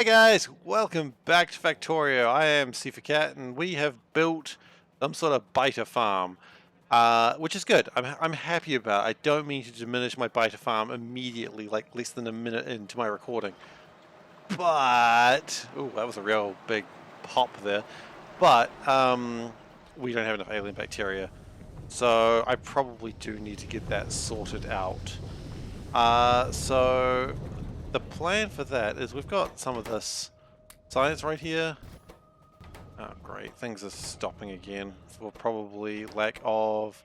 Hey guys, welcome back to Factorio. I am SeiferKatt and we have built some sort of biter farm, which is good. I'm happy about it. I don't mean to diminish my biter farm immediately, like less than a minute into my recording. But, oh, that was a real big pop there. But, we don't have enough alien bacteria. So I probably do need to get that sorted out. So the plan for that is we've got some of this science right here. Oh, great. Things are stopping again for probably lack of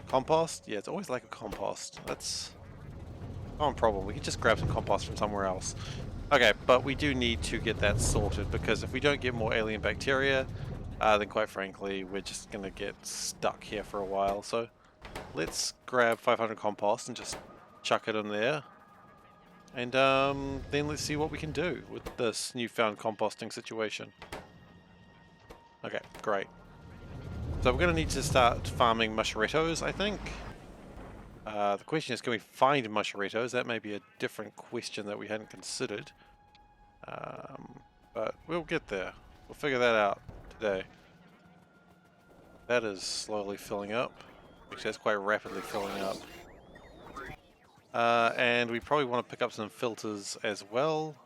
compost. Yeah, it's always lack of compost. That's not a problem. We can just grab some compost from somewhere else. Okay, but we do need to get that sorted because if we don't get more alien bacteria, then quite frankly, we're just going to get stuck here for a while. So let's grab 500 compost and just chuck it in there. And then let's see what we can do with this newfound composting situation. Okay, great. So we're going to need to start farming musharetos, I think. The question is, can we find musharetos? That may be a different question that we hadn't considered. But we'll get there. We'll figure that out today. That is slowly filling up. Actually, that's quite rapidly filling up. And we probably want to pick up some filters as well.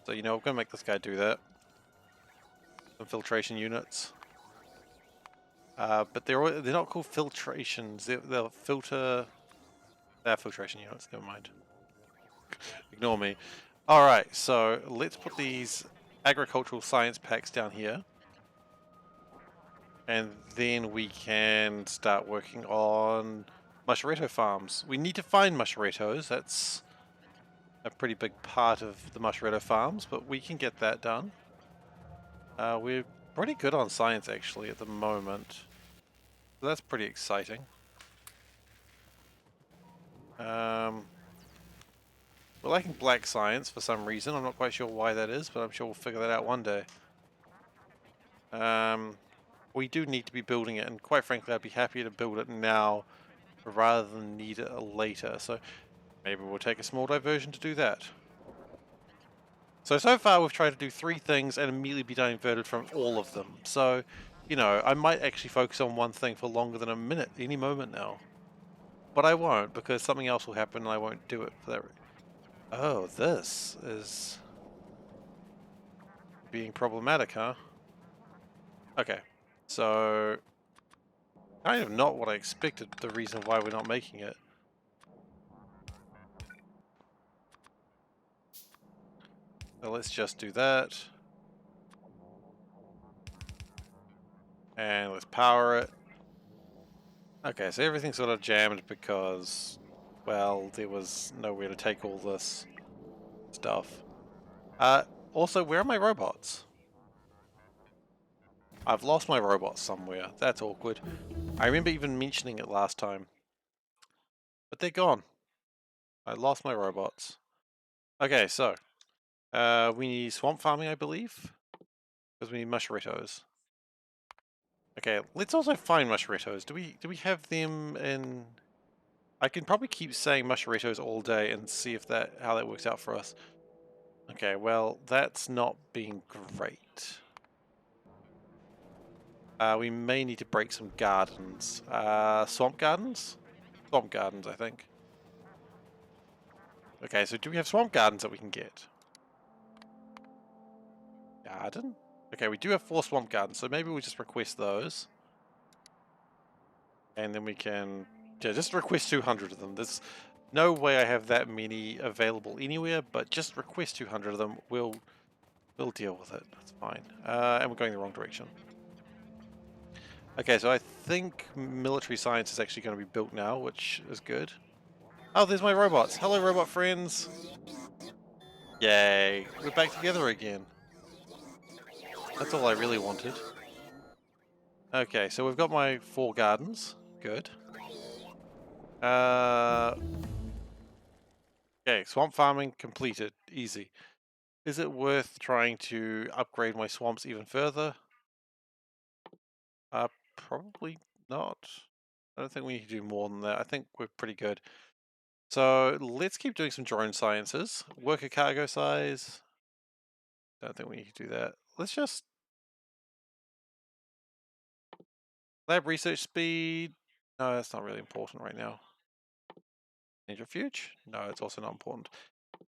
So, you know, we're going to make this guy do that. Some filtration units. But they're not called filtrations. They're filtration units. Never mind. Ignore me. Alright, so let's put these agricultural science packs down here. And then we can start working on mushareto farms. We need to find musharetos. That's a pretty big part of the mushareto farms, but we can get that done. We're pretty good on science actually at the moment. So that's pretty exciting. We're lacking black science for some reason. I'm not quite sure why that is, but I'm sure we'll figure that out one day. We do need to be building it, and quite frankly, I'd be happy to build it now rather than need it later. So maybe we'll take a small diversion to do that. So far we've tried to do 3 things and immediately be diverted from all of them. So, you know, I might actually focus on one thing for longer than a minute any moment now. But I won't, because something else will happen and I won't do it for that. Oh, this is being problematic, huh? Okay, so kind of not what I expected, the reason why we're not making it. So let's just do that. And let's power it. Okay, so everything's sort of jammed because, well, there was nowhere to take all this stuff. Also, where are my robots? I've lost my robots somewhere. That's awkward. I remember even mentioning it last time. But they're gone. I lost my robots. Okay, so we need swamp farming, I believe, because we need musharetos. Okay, let's also find musharetos. Do we have them in? I can probably keep saying musharetos all day and see if how that works out for us. Okay, well that's not being great. We may need to break some gardens. Swamp gardens? Swamp gardens, I think. Okay, so do we have swamp gardens that we can get? Garden? Okay, we do have 4 swamp gardens, so maybe we'll just request those. And then we can... yeah, just request 200 of them. There's no way I have that many available anywhere, but just request 200 of them. We'll deal with it. That's fine. And we're going the wrong direction. Okay, so I think military science is actually going to be built now, which is good. Oh, there's my robots. Hello, robot friends. Yay. We're back together again. That's all I really wanted. Okay, so we've got my 4 gardens. Good. Okay, swamp farming completed. Easy. Is it worth trying to upgrade my swamps even further? Probably not. I don't think we need to do more than that. I think we're pretty good. So let's keep doing some drone sciences. Worker cargo size. Don't think we need to do that. Let's just... Lab research speed. No, that's not really important right now. Centrifuge? No, it's also not important.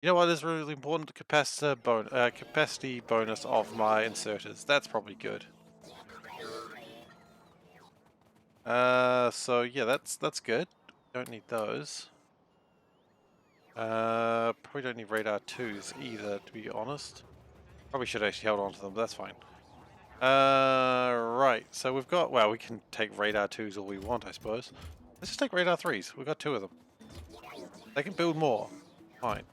You know what is really important? Capacity bonus of my inserters. That's probably good. So yeah, that's good. Don't need those. Probably don't need radar 2s either, to be honest. Probably should actually hold on to them, but that's fine. Right. So we've got, well, we can take radar 2s all we want, I suppose. Let's just take radar 3s. We've got 2 of them. They can build more. Fine.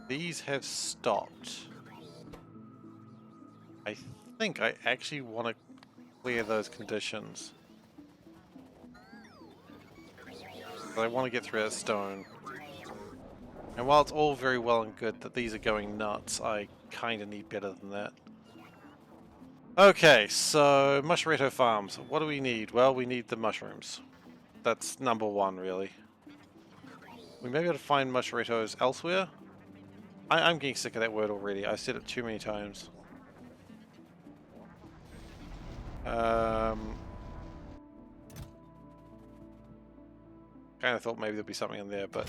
These have stopped. I think I actually want to clear those conditions. But I want to get through that stone. And while it's all very well and good that these are going nuts, I kind of need better than that. Okay, so Mushroom Farms. What do we need? Well, we need the mushrooms. That's number one, really. We may be able to find mushrotos elsewhere. I'm getting sick of that word already. I've said it too many times. Kind of thought maybe there'd be something in there, but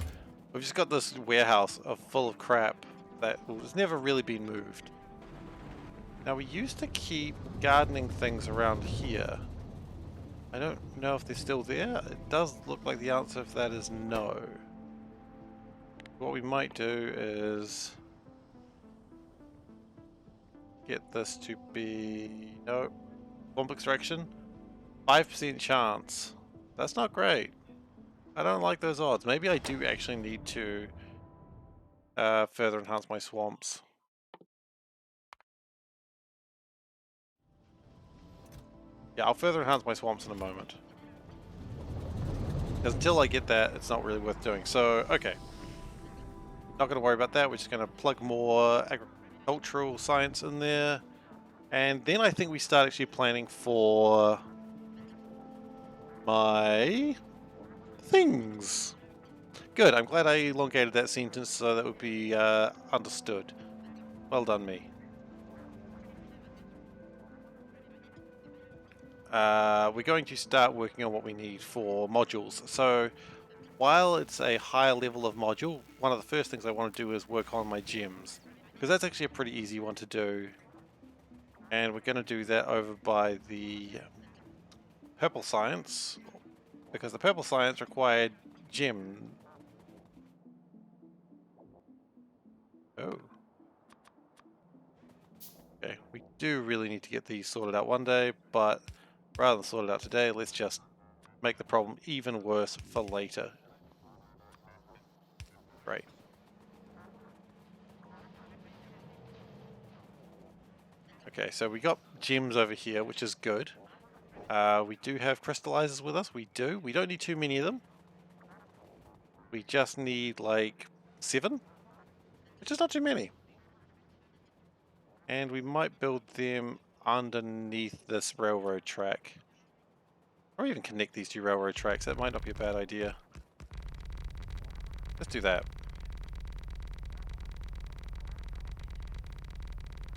we've just got this warehouse full of crap that has never really been moved. Now, we used to keep gardening things around here. I don't know if they're still there. It does look like the answer for that is no. What we might do is get this to be... no. Swamp extraction. 5% chance. That's not great. I don't like those odds. Maybe I do actually need to further enhance my swamps. Yeah, I'll further enhance my swamps in a moment. Because until I get that, it's not really worth doing. So, okay. Not going to worry about that. We're just going to plug more agricultural science in there. And then I think we start actually planning for my things. Good. I'm glad I elongated that sentence so that would be understood. Well done, me. We're going to start working on what we need for modules. So while it's a higher level of module, one of the first things I want to do is work on my gems, because that's actually a pretty easy one to do. And we're going to do that over by the purple science, because the purple science required gem. Oh. Okay, we do really need to get these sorted out one day, but rather than sort it out today, let's just make the problem even worse for later. Great. Okay, so we got gems over here, which is good. We do have crystallizers with us. We do. We don't need too many of them. We just need like 7, which is not too many. And we might build them underneath this railroad track. Or even connect these 2 railroad tracks. That might not be a bad idea. Let's do that.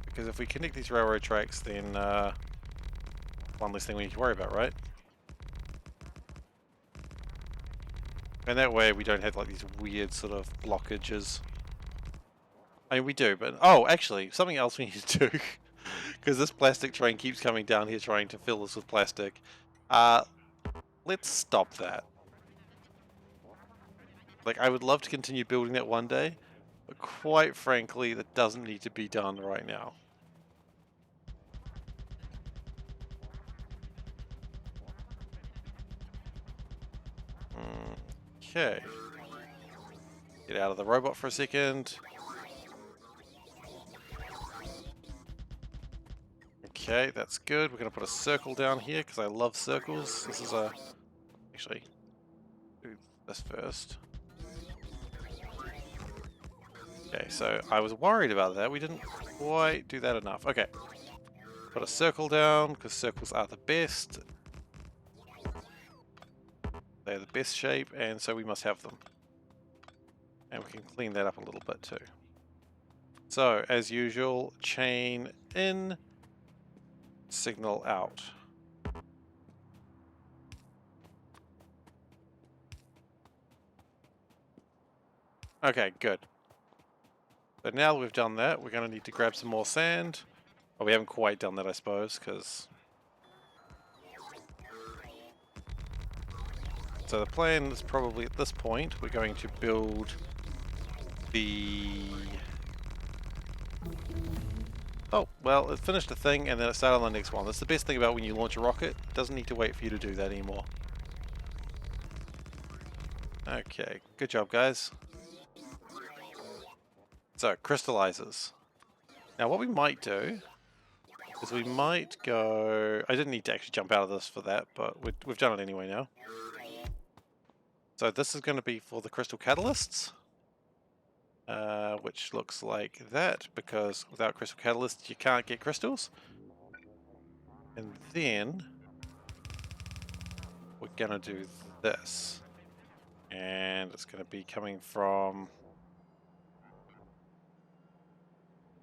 Because if we connect these railroad tracks, then one less thing we need to worry about, right? And that way we don't have like these weird sort of blockages. I mean, we do, but... oh, actually, something else we need to do. Because this plastic train keeps coming down here trying to fill us with plastic. Let's stop that. Like, I would love to continue building that one day, but quite frankly, that doesn't need to be done right now. Okay. Get out of the robot for a second. Okay, that's good. We're going to put a circle down here because I love circles. This is a... actually, do this first. Okay, so I was worried about that. We didn't quite do that enough. Okay. Put a circle down because circles are the best. They're the best shape, and so we must have them. And we can clean that up a little bit too. So, as usual, chain in, signal out. Okay, good. So now that we've done that, we're going to need to grab some more sand. Well, we haven't quite done that, I suppose, because... So the plan is probably at this point, we're going to build the... Oh, well, it finished a thing and then it started on the next one. That's the best thing about when you launch a rocket. It doesn't need to wait for you to do that anymore. Okay, good job, guys. So, crystallizers. Now what we might do is we might go... I didn't need to actually jump out of this for that, but we've done it anyway now. So this is going to be for the crystal catalysts, which looks like that, because without crystal catalysts you can't get crystals. And then we're going to do this. And it's going to be coming from...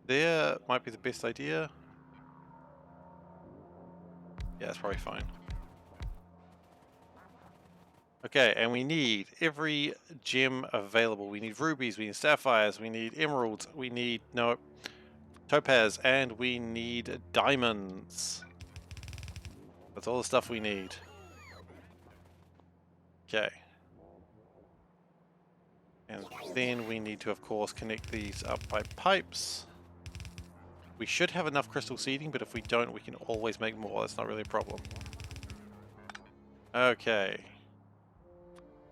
There might be the best idea. Yeah, that's probably fine. Okay, and we need every gem available. We need rubies, we need sapphires, we need emeralds, we need, no, topaz, and we need diamonds. That's all the stuff we need. Okay. And then we need to, of course, connect these up by pipes. We should have enough crystal seeding, but if we don't, we can always make more. That's not really a problem. Okay.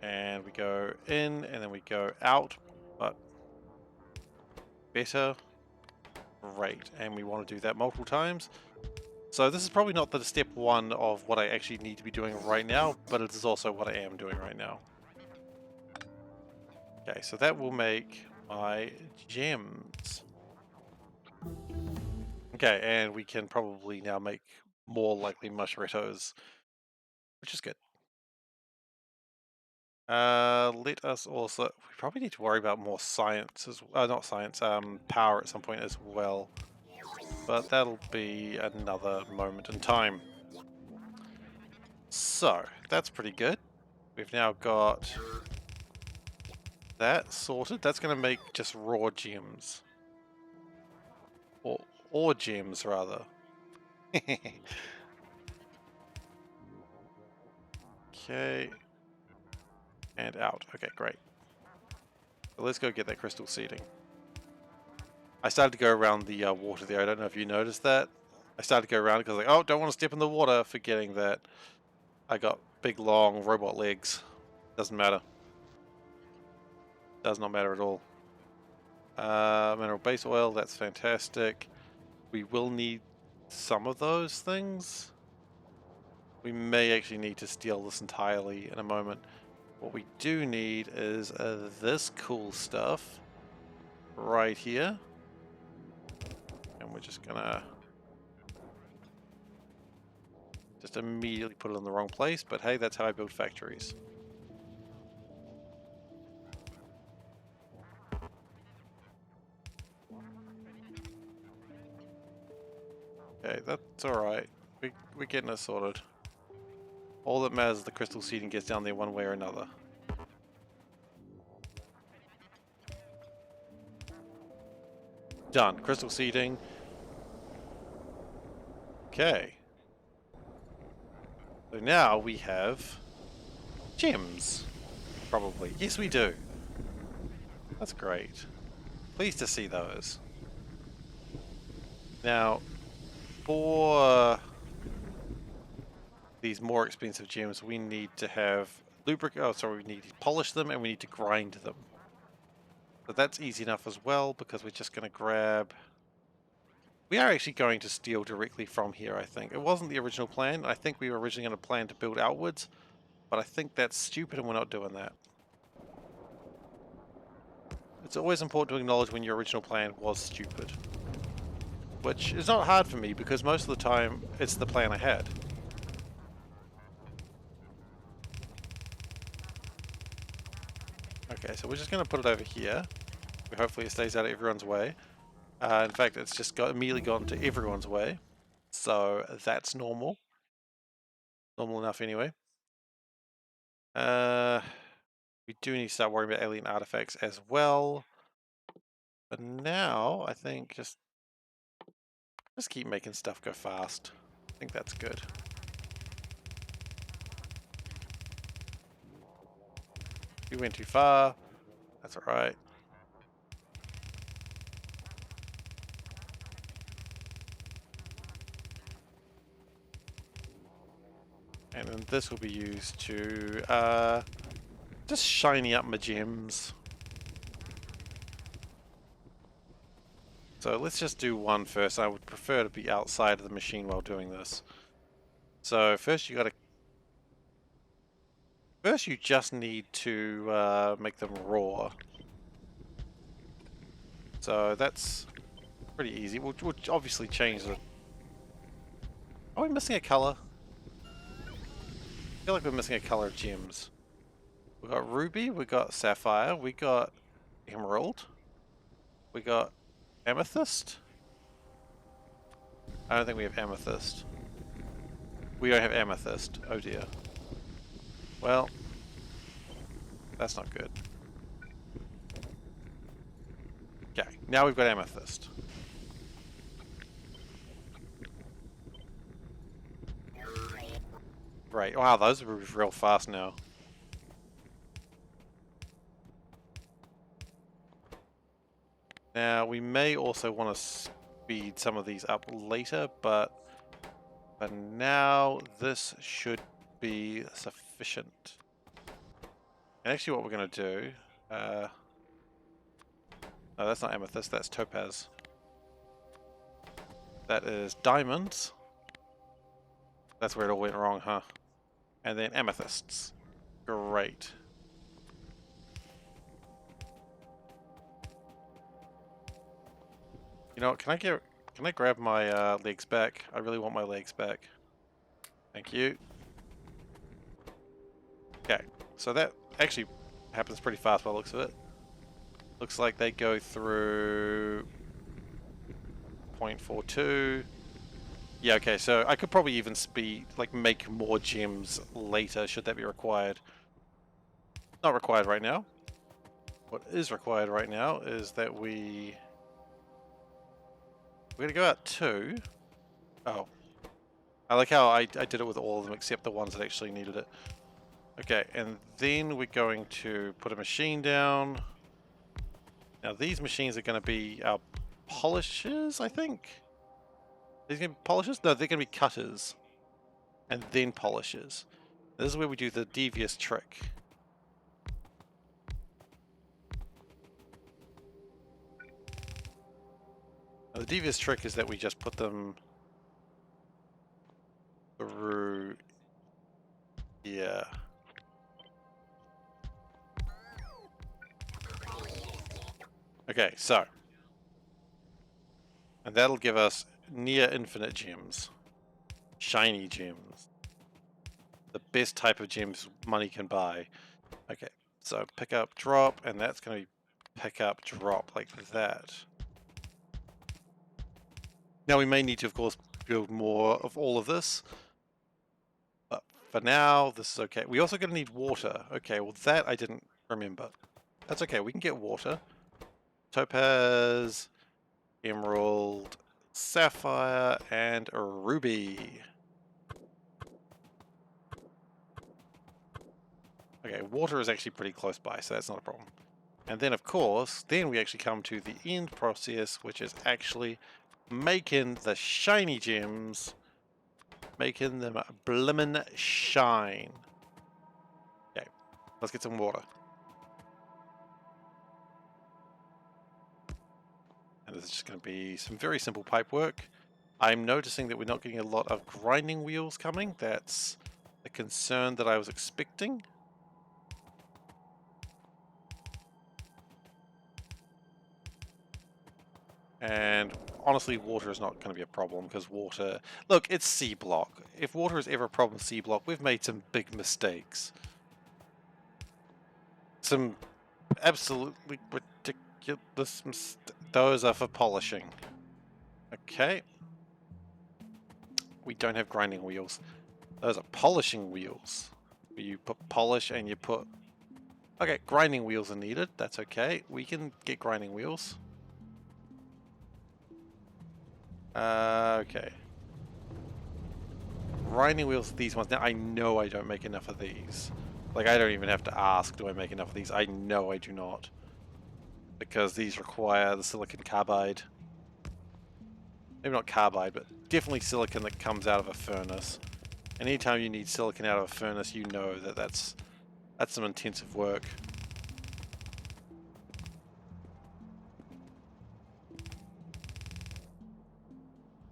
And we go in, and then we go out, but better. Great. And we want to do that multiple times. So this is probably not the step one of what I actually need to be doing right now, but it is also what I am doing right now. Okay, so that will make my gems. Okay, and we can probably now make more likely mushrettos, which is good. Let us also... We probably need to worry about more science as not science, power at some point as well. But that'll be another moment in time. So, that's pretty good. We've now got that sorted. That's going to make just raw gems. Or gems, rather. Okay. And out. Okay, great. So let's go get that crystal seeding. I started to go around the water there. I don't know if you noticed that. I started to go around because like, oh, don't want to step in the water, forgetting that I got big, long robot legs. Doesn't matter. Does not matter at all. Mineral base oil, that's fantastic. We will need some of those things. We may actually need to steal this entirely in a moment. What we do need is this cool stuff right here. And we're just gonna just immediately put it in the wrong place, but hey, that's how I build factories. Okay, that's alright. We're getting it sorted. All that matters is the crystal seeding gets down there one way or another. Done. Crystal seeding. Okay. So now we have gems. Probably. Yes, we do. That's great. Pleased to see those. Now, for these more expensive gems, we need to have lubricant. Oh, sorry, we need to polish them and we need to grind them. But that's easy enough as well because we're just going to grab. We are actually going to steal directly from here, I think. It wasn't the original plan. I think we were originally going to plan to build outwards, but I think that's stupid and we're not doing that. It's always important to acknowledge when your original plan was stupid. Which is not hard for me because most of the time it's the plan I had. Okay, Okay, so we're just going to put it over here. Hopefully it stays out of everyone's way. In fact, it's just immediately gone to everyone's way. So that's normal. Normal enough anyway. We do need to start worrying about alien artifacts as well. But now, I think just keep making stuff go fast. I think that's good. You went too far. That's alright. And then this will be used to just shiny up my gems. So let's just do one first. I would prefer to be outside of the machine while doing this. So first you just need to make them raw. So that's pretty easy. We'll obviously change the... Are we missing a color? I feel like we're missing a color of gems. We got ruby, we got sapphire, we got emerald, we got amethyst. I don't think we have amethyst. We don't have amethyst. Oh dear. Well, that's not good. Okay, now we've got amethyst. Great. Wow, those are real fast now. Now, we may also want to speed some of these up later, but for now, this should be sufficient. And actually what we're going to do... no, that's not amethyst, that's topaz. That is diamonds. That's where it all went wrong, huh? And then amethysts. Great. You know what, can I grab my legs back? I really want my legs back. Thank you. Okay, so that actually happens pretty fast by the looks of it. Looks like they go through 0.42. Yeah, okay, so I could probably even make more gems later, should that be required. Not required right now. What is required right now is that we're gonna go out 2. Oh. I like how I did it with all of them except the ones that actually needed it. Okay, and then we're going to put a machine down. Now these machines are going to be our polishers, I think? These going to be polishers? No, they're going to be cutters. And then polishers. This is where we do the devious trick. Now, the devious trick is that we just put them through here. Okay, so. And that'll give us near infinite gems. Shiny gems. The best type of gems money can buy. Okay, so pick up, drop, and that's going to be pick up, drop like that. Now we may need to, of course, build more of all of this. But for now, this is okay. We also going to need water. Okay, well that I didn't remember. That's okay, we can get water. Topaz, emerald, sapphire, and a ruby. Okay, water is actually pretty close by, so that's not a problem. And then, of course, then we actually come to the end process, which is actually making the shiny gems, making them blimmin' shine. Okay, let's get some water. And this is just going to be some very simple pipe work. I'm noticing that we're not getting a lot of grinding wheels coming. That's a concern that I was expecting. And honestly, water is not going to be a problem because water... Look, it's SeaBlock. If water is ever a problem with SeaBlock, we've made some big mistakes. Some Absolutely ridiculous. Those are for polishing. Okay. We don't have grinding wheels. Those are polishing wheels. You put polish and you put... Okay, grinding wheels are needed. That's okay. We can get grinding wheels. Okay. Grinding wheels are these ones. Now, I know I don't make enough of these. Like, I don't even have to ask, do I make enough of these? I know I do not. Because these require the silicon carbide. Maybe not carbide, but definitely silicon that comes out of a furnace. And anytime you need silicon out of a furnace, you know that that's some intensive work.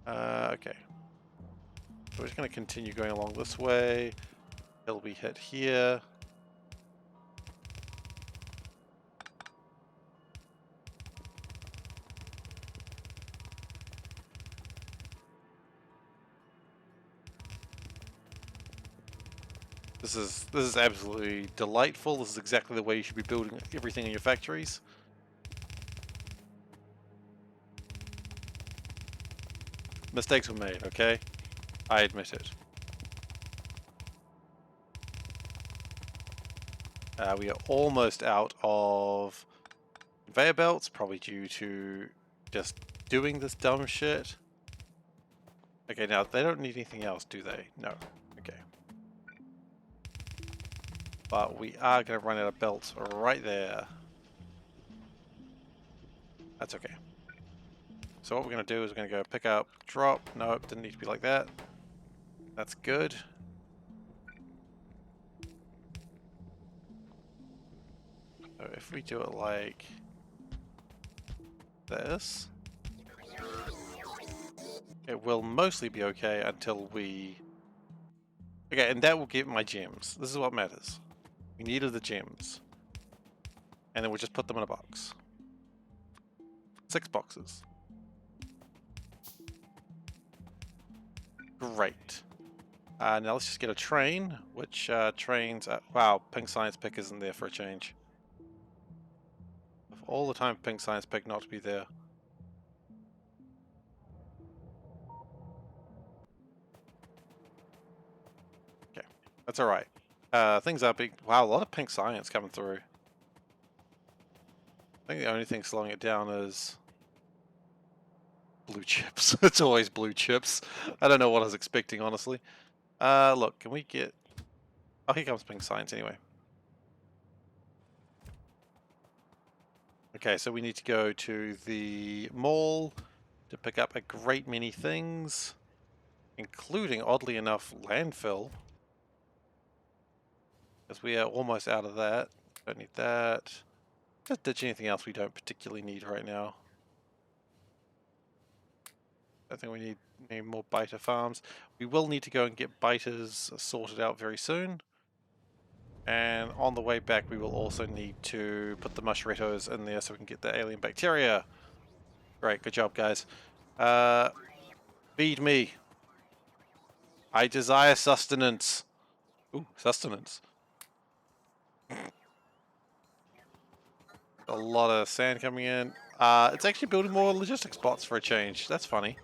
Okay. So we're just going to continue going along this way. It'll be hit here. This is absolutely delightful. This is exactly the way you should be building everything in your factories. Mistakes were made, okay? I admit it. We are almost out of conveyor belts, probably due to just doing this dumb shit. Okay, now they don't need anything else, do they? No. Okay. But we are going to run out of belts right there. That's okay. So what we're going to do is we're going to go pick up, drop. Nope, didn't need to be like that. That's good. So if we do it like this, it will mostly be okay until we... Okay, and that will get my gems. This is what matters. We needed the gems. And then we'll just put them in a box. 6 boxes. Great. Now let's just get a train, which trains... wow, Pink Science Pick isn't there for a change. Of all the time Pink Science Pick not to be there. Okay, that's alright. Things are big. Wow, a lot of Pink Science coming through. I think the only thing slowing it down is... blue chips. It's always blue chips. I don't know what I was expecting, honestly. Look, can we get... Oh, here comes Pink Science anyway. Okay, so we need to go to the mall to pick up a great many things, including, oddly enough, landfill. Because we are almost out of that. Don't need that. Just ditch anything else we don't particularly need right now. I think we need more biter farms. We will need to go and get biters sorted out very soon. And on the way back, we will also need to put the mushrettos in there so we can get the alien bacteria. Great, good job, guys. Feed me. I desire sustenance. Ooh, sustenance. A lot of sand coming in. It's actually building more logistics bots for a change. That's funny.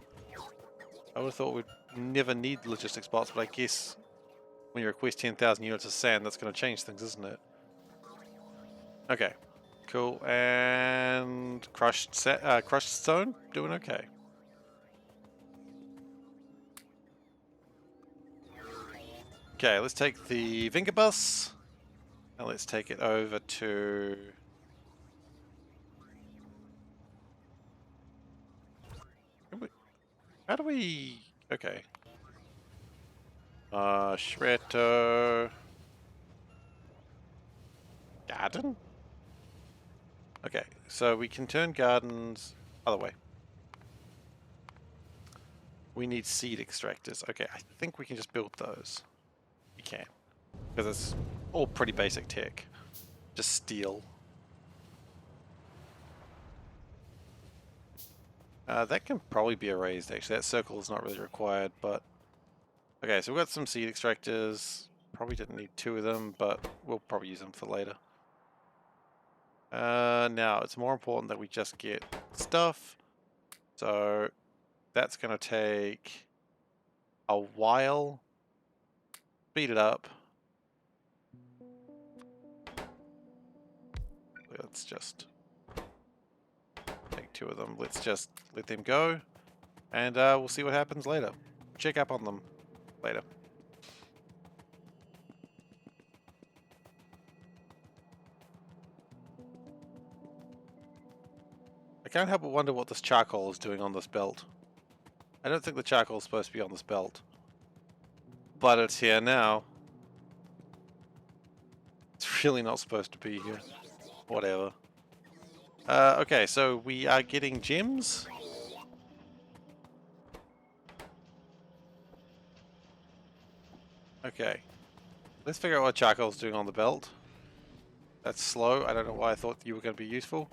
I would have thought we'd never need logistics bots, but I guess when you request 10,000 units of sand, that's going to change things, isn't it? Okay, cool. And crushed stone, doing okay. Okay, let's take the Vinca bus and let's take it over to... How do we... Okay. Shredder... Garden? Okay, so we can turn gardens other way. We need seed extractors. Okay, I think we can just build those. We can. Because it's all pretty basic tech. Just steel. That can probably be erased, actually. That circle is not really required, but... Okay, so we've got some seed extractors. Probably didn't need 2 of them, but we'll probably use them for later. Now, it's more important that we just get stuff. So that's going to take a while. Speed it up. Let's just take 2 of them. Let's just let them go. And we'll see what happens later. Check up on them later. I can't help but wonder what this charcoal is doing on this belt. I don't think the charcoal is supposed to be on this belt. But it's here now. It's really not supposed to be here. Whatever. Okay, so we are getting gems. Okay. Let's figure out what charcoal's doing on the belt. That's slow. I don't know why I thought you were going to be useful.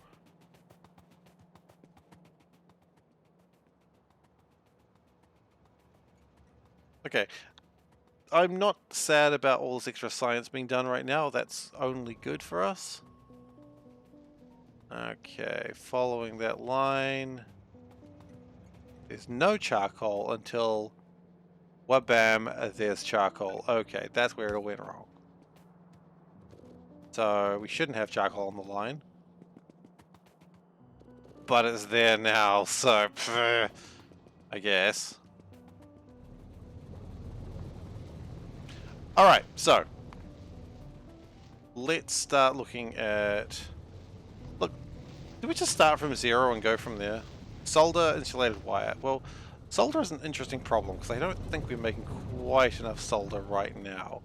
Okay. I'm not sad about all this extra science being done right now. That's only good for us. Okay, following that line. There's no charcoal until... Wabam, there's charcoal. Okay, that's where it went wrong. So, we shouldn't have charcoal on the line. But it's there now, so... Pfft, I guess. Alright, so... Let's start looking at... Look, do we just start from 0 and go from there? Solder, insulated wire. Well, solder is an interesting problem, because I don't think we're making quite enough solder right now.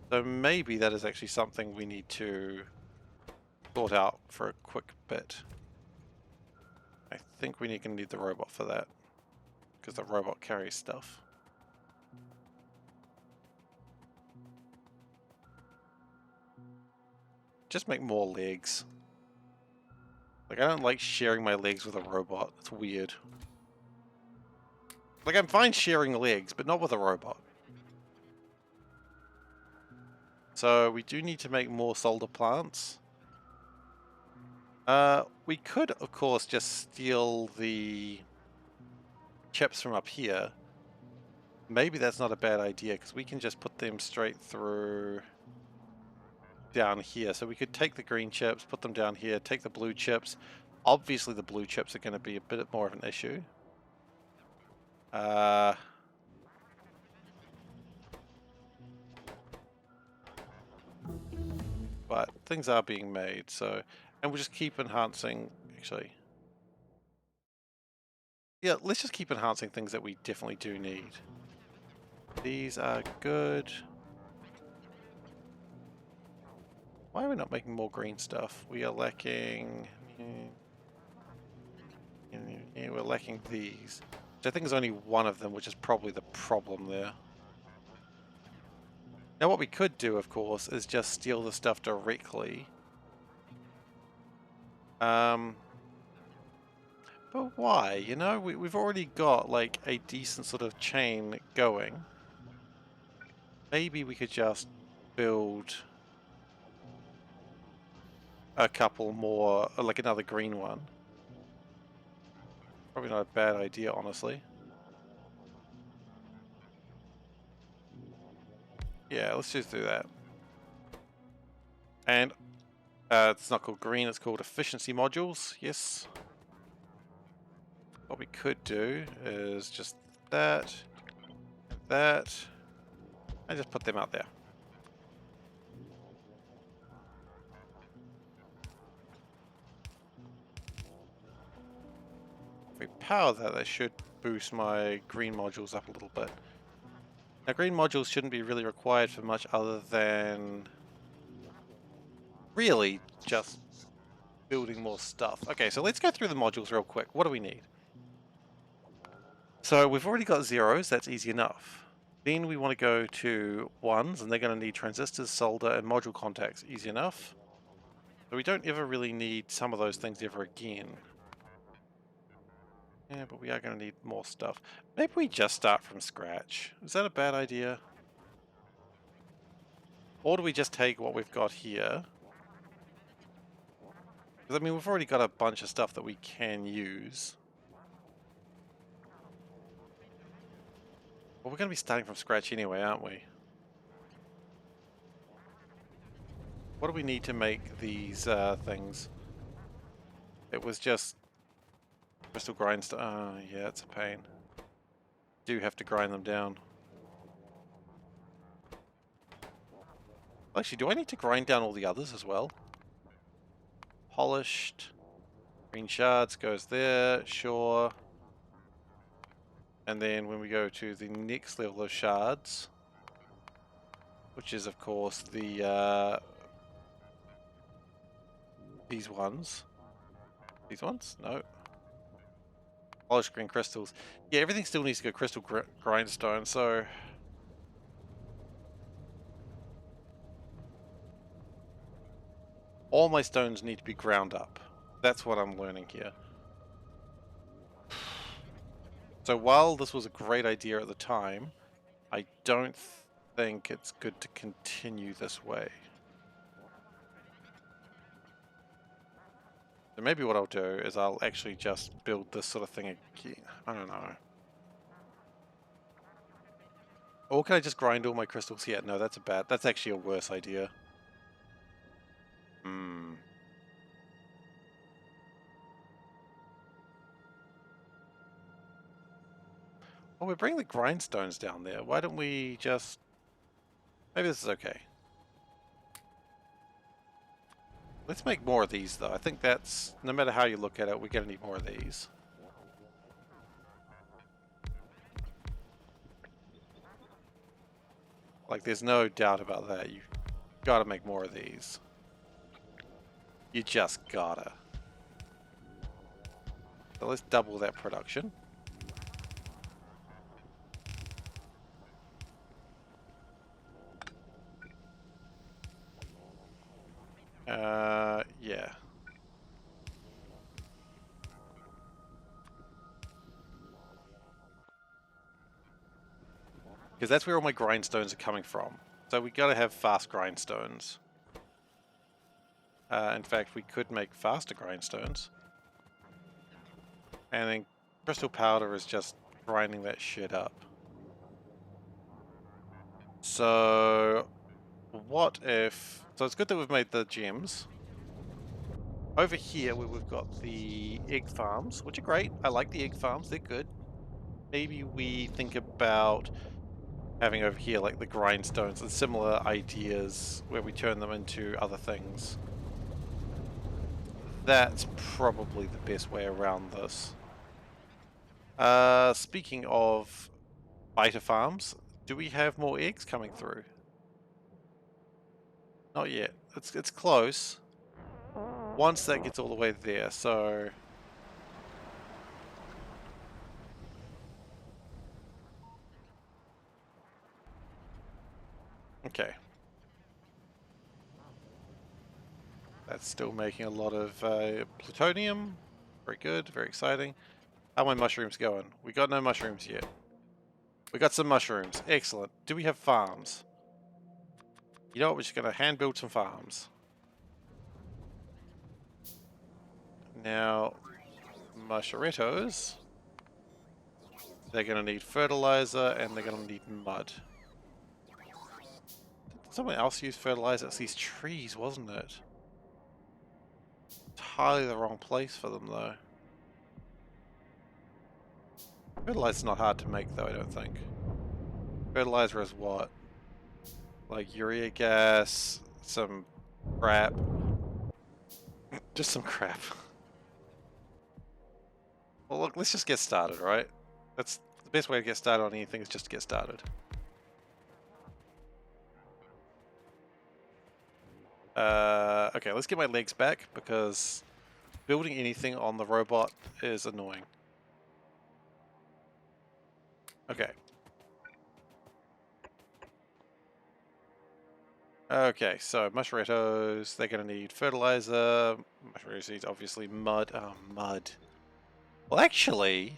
So maybe that is actually something we need to sort out for a quick bit. I think we're going to need the robot for that, because the robot carries stuff. Just make more legs. Like, I don't like sharing my legs with a robot. It's weird. Like, I'm fine sharing legs, but not with a robot. So, we do need to make more solder plants. We could, of course, just steal the chips from up here. Maybe that's not a bad idea, because we can just put them straight through down here. So we could take the green chips, put them down here, take the blue chips. Obviously, the blue chips are going to be a bit more of an issue. But things are being made, so... And we'll just keep enhancing, actually. Yeah, let's just keep enhancing things that we definitely do need. These are good. Why are we not making more green stuff? We are lacking... Yeah, we're lacking these. Which I think is only one of them, which is probably the problem there. Now what we could do, of course, is just steal the stuff directly. But why? You know, we've already got like a decent sort of chain going. Maybe we could just build a couple more, like another green one. Probably not a bad idea, honestly. Yeah, let's just do that. And it's not called green, it's called efficiency modules. Yes. What we could do is just that, and just put them out there. If we power that, that should boost my green modules up a little bit. Now, green modules shouldn't be really required for much other than really just building more stuff. Okay, so let's go through the modules real quick. What do we need? So we've already got zeros, that's easy enough. Then we want to go to ones, and they're going to need transistors, solder, and module contacts. Easy enough. So we don't ever really need some of those things ever again. Yeah, but we are going to need more stuff. Maybe we just start from scratch. Is that a bad idea? Or do we just take what we've got here 'Cause, I mean, we've already got a bunch of stuff that we can use. Well, we're going to be starting from scratch anyway, aren't we? What do we need to make these things? It was just crystal grindstone. Yeah, it's a pain. Do have to grind them down. Actually, do I need to grind down all the others as well? Polished. Green shards goes there, sure. And then when we go to the next level of shards, which is of course the these ones. These ones? No. Polished green crystals. Yeah, everything still needs to go crystal grindstone, so all my stones need to be ground up. That's what I'm learning here. So while this was a great idea at the time, I don't think it's good to continue this way. So maybe what I'll do is I'll actually just build this sort of thing again. I don't know. Or can I just grind all my crystals here? No, that's actually a worse idea. Hmm. Oh, we're bringing the grindstones down there. Why don't we just... Maybe this is okay. Let's make more of these, though. I think that's... No matter how you look at it, we're going to need more of these. Like, there's no doubt about that. You've got to make more of these. You just gotta. So let's double that production. Yeah. Because that's where all my grindstones are coming from. So we gotta have fast grindstones. In fact, we could make faster grindstones. And then crystal powder is just grinding that shit up. So what if... So it's good that we've made the gems. Over here where we've got the egg farms, which are great. I like the egg farms, they're good. Maybe we think about having over here like the grindstones and similar ideas where we turn them into other things. That's probably the best way around this. Speaking of beta farms, do we have more eggs coming through? Not yet. It's close. Once that gets all the way there, so... Okay. That's still making a lot of plutonium. Very good, very exciting. How are my mushrooms going? We got no mushrooms yet. We got some mushrooms. Excellent. Do we have farms? You know what? We're just going to hand build some farms. Now, musharettos. They're going to need fertilizer and they're going to need mud. Did someone else use fertilizer? It's these trees, wasn't it? Entirely the wrong place for them, though. Fertilizer's not hard to make, though, I don't think. Fertilizer is what? Like urea gas, some crap. Just some crap. Well, look, let's just get started, right? That's the best way to get started on anything is just to get started. Okay, let's get my legs back because building anything on the robot is annoying. Okay. Okay, so musharettos, they're going to need fertilizer. Mushroom seeds, obviously mud. Oh, mud. Well, actually...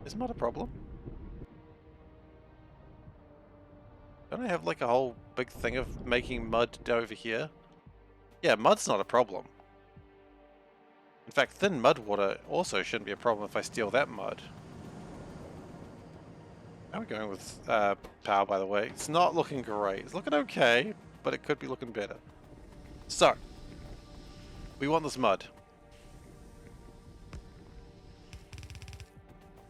Is mud a problem? Don't I have like a whole big thing of making mud over here? Yeah, mud's not a problem. In fact, thin mud water also shouldn't be a problem if I steal that mud. How are we going with power, by the way? It's not looking great. It's looking okay, but it could be looking better. So, we want this mud.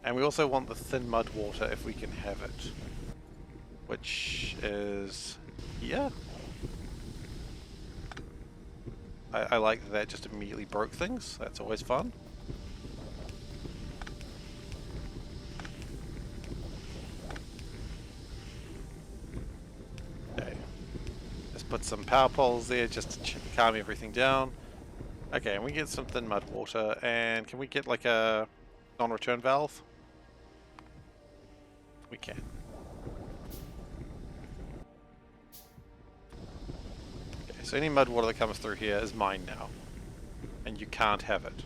And we also want the thin mud water if we can have it. Which is here. I like that that just immediately broke things. That's always fun. Okay. Let's put some power poles there just to calm everything down. Okay, and we get some thin mud water. And can we get like a non-return valve? We can. Okay, so any mud water that comes through here is mine now. And you can't have it.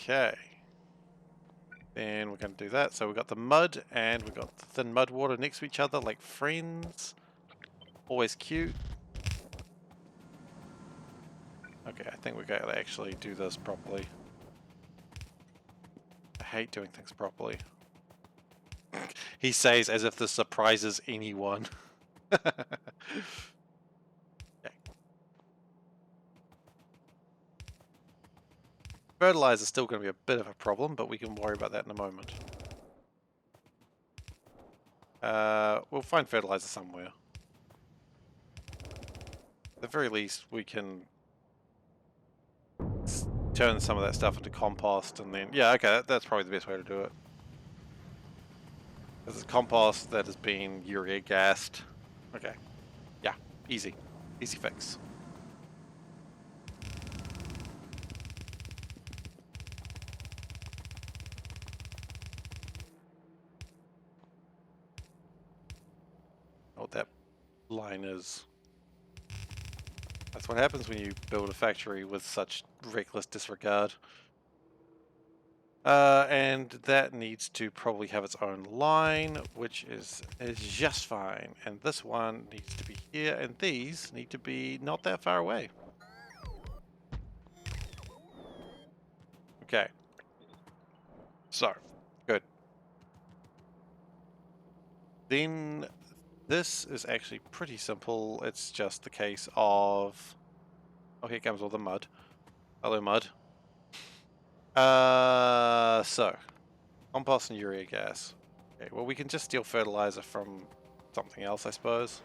Okay. Then we're going to do that. So we've got the mud and we've got the thin mud water next to each other like friends. Always cute. Okay, I think we're going to actually do this properly. I hate doing things properly. He says as if this surprises anyone. Okay. Fertilizer is still going to be a bit of a problem, but we can worry about that in a moment. We'll find fertilizer somewhere. At the very least, we can turn some of that stuff into compost, and then yeah, okay, that's probably the best way to do it. This is compost that has been urea gassed. Okay, yeah, easy fix. What that line is. That's what happens when you build a factory with such reckless disregard. And that needs to probably have its own line, which is just fine. And this one needs to be here, and these need to be not that far away. Okay. So, good. Then this is actually pretty simple. It's just the case of... Oh, here comes all the mud. Hello, mud. So, compost and urea gas. Okay, well, we can just steal fertilizer from something else, I suppose.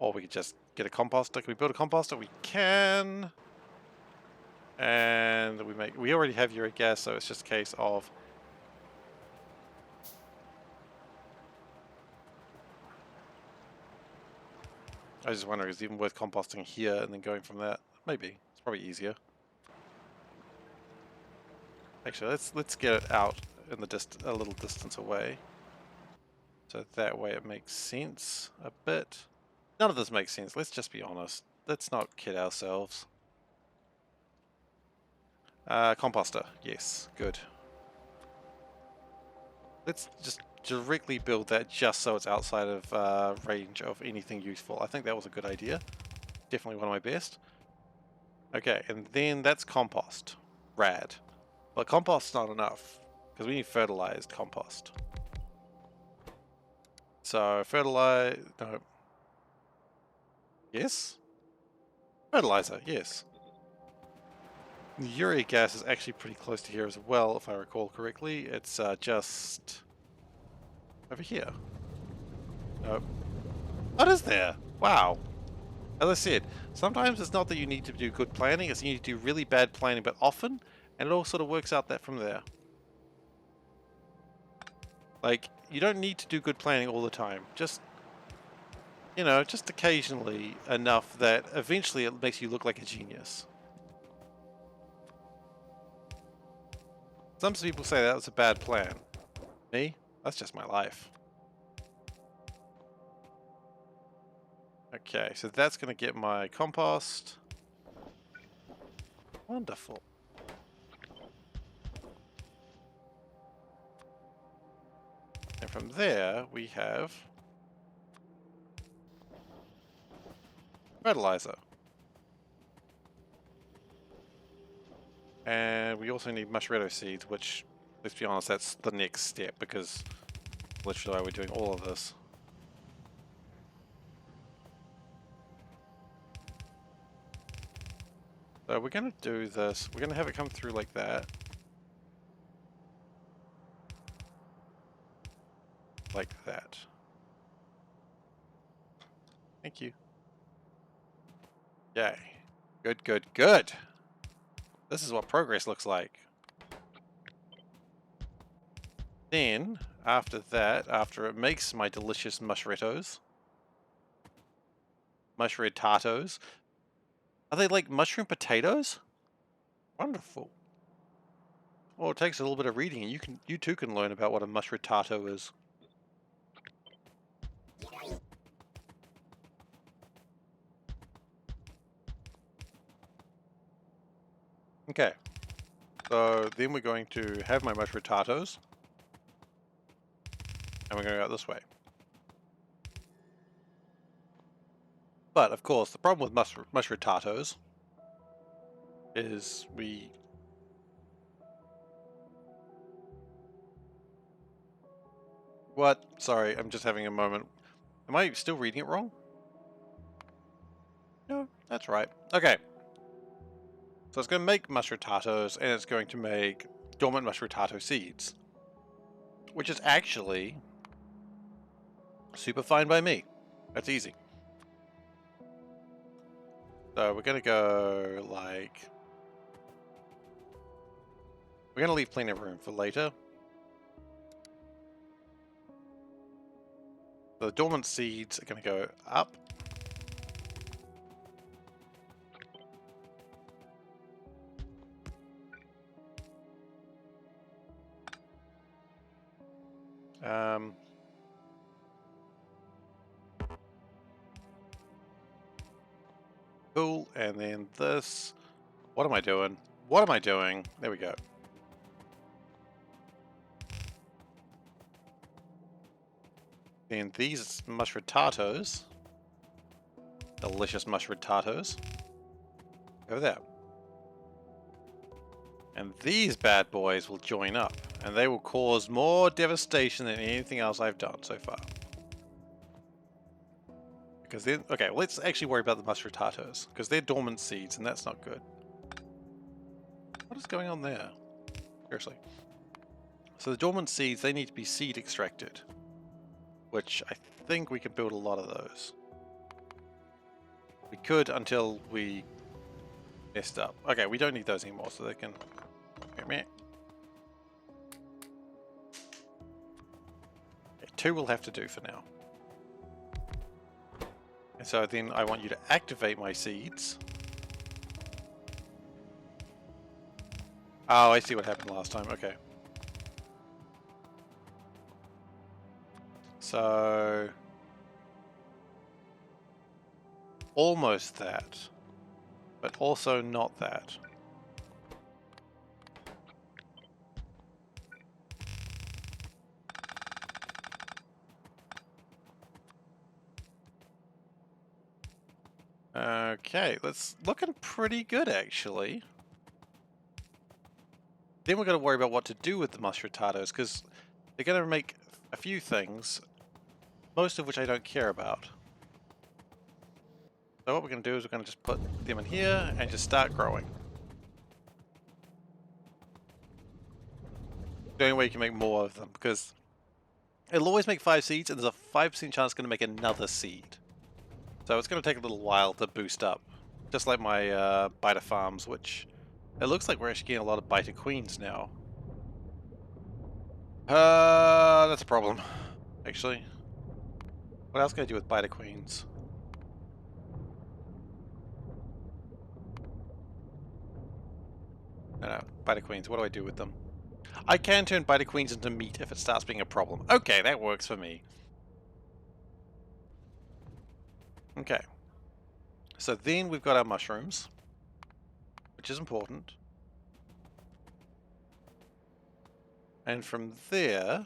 Or we could just get a composter. Can we build a composter? We can. And we already have uric gas, so it's just a case of... I was just wondering, is it even worth composting here and then going from that? Maybe. It's probably easier. Actually, let's get it out in the a little distance away. So that way it makes sense a bit. None of this makes sense, let's just be honest. Let's not kid ourselves. Composter, yes, good. Let's just directly build that just so it's outside of range of anything useful. I think that was a good idea. Definitely one of my best. Okay, and then that's compost. Rad. But compost's not enough, because we need fertilized compost. So, no. Yes? Fertilizer, yes. The uric gas is actually pretty close to here as well, if I recall correctly. It's just... over here. Nope. What is there? Wow. As I said, sometimes it's not that you need to do good planning, it's you need to do really bad planning, but often, and it all sort of works out that from there. Like, you don't need to do good planning all the time. Just, you know, just occasionally enough that eventually it makes you look like a genius. Some people say that was a bad plan. Me? That's just my life. Okay, so that's going to get my compost. Wonderful. And from there, we have fertilizer. And we also need mushroom seeds, which, let's be honest, that's the next step, because literally we're doing all of this. So we're going to do this. We're going to have it come through like that. Like that. Thank you. Yay. Good, good, good. This is what progress looks like. Then, after that, after it makes my delicious mushrettos, mushroom tatos, are they like mushroom potatoes? Wonderful. Well, it takes a little bit of reading, and you too can learn about what a mushroom tato is. Okay. So then we're going to have my mushroom tatos, and we're going to go out this way. But of course, the problem with mushroom tatos is What? Sorry, I'm just having a moment. Am I still reading it wrong? No, that's right. Okay. So it's going to make mushroom tatos, and it's going to make dormant mushroom tato seeds, which is actually super fine by me. That's easy. So we're going to go like... We're going to leave plenty of room for later. The dormant seeds are going to go up. Cool, and then this. What am I doing? What am I doing? There we go. Then these mushroom tatos, delicious mushroom tatos, over there. And these bad boys will join up, and they will cause more devastation than anything else I've done so far. Because then, okay, let's actually worry about the mushroom tatos, because they're dormant seeds, and that's not good. What is going on there? Seriously. So the dormant seeds, they need to be seed extracted, which I think we can build a lot of those. We could until we messed up. Okay, we don't need those anymore, so they can... Okay, 2 will have to do for now. And so then I want you to activate my seeds. Oh, I see what happened last time. Okay. So... almost that. But also not that. Okay, that's looking pretty good actually. Then we're going to worry about what to do with the mushroom tatos, because they're going to make a few things, most of which I don't care about. So what we're going to do is we're going to just put them in here and just start growing. The only way you can make more of them, because it'll always make 5 seeds, and there's a 5% chance it's going to make another seed. So it's going to take a little while to boost up. Just like my biter farms, which it looks like we're actually getting a lot of biter queens now. That's a problem, actually. What else can I do with biter queens? No, biter queens, what do I do with them? I can turn biter queens into meat if it starts being a problem. Okay, that works for me. Okay. So then we've got our mushrooms, which is important. And from there,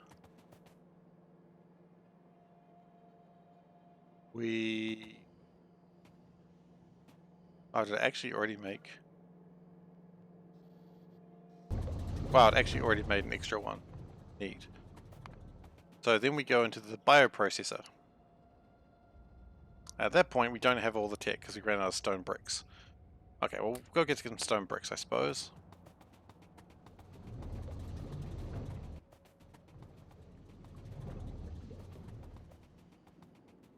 we... Oh, did it actually already make... Wow, it actually already made an extra one. Neat. So then we go into the bioprocessor. At that point, we don't have all the tech because we ran out of stone bricks. Okay, well, we'll go get some stone bricks, I suppose.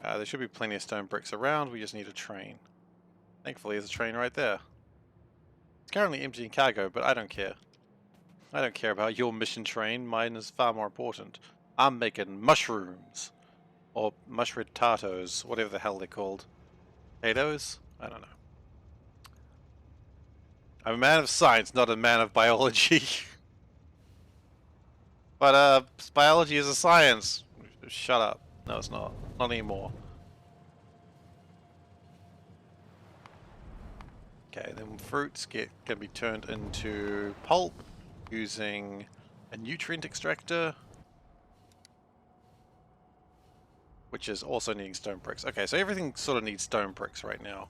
There should be plenty of stone bricks around, we just need a train. Thankfully, there's a train right there. It's currently emptying cargo, but I don't care. I don't care about your mission train, mine is far more important. I'm making mushrooms. Or mushroom potatoes, whatever the hell they're called. Potatoes? I don't know. I'm a man of science, not a man of biology. But, biology is a science. Shut up. No, it's not. Not anymore. Okay, then fruits can be turned into pulp using a nutrient extractor, which is also needing stone bricks. Okay, so everything sort of needs stone bricks right now.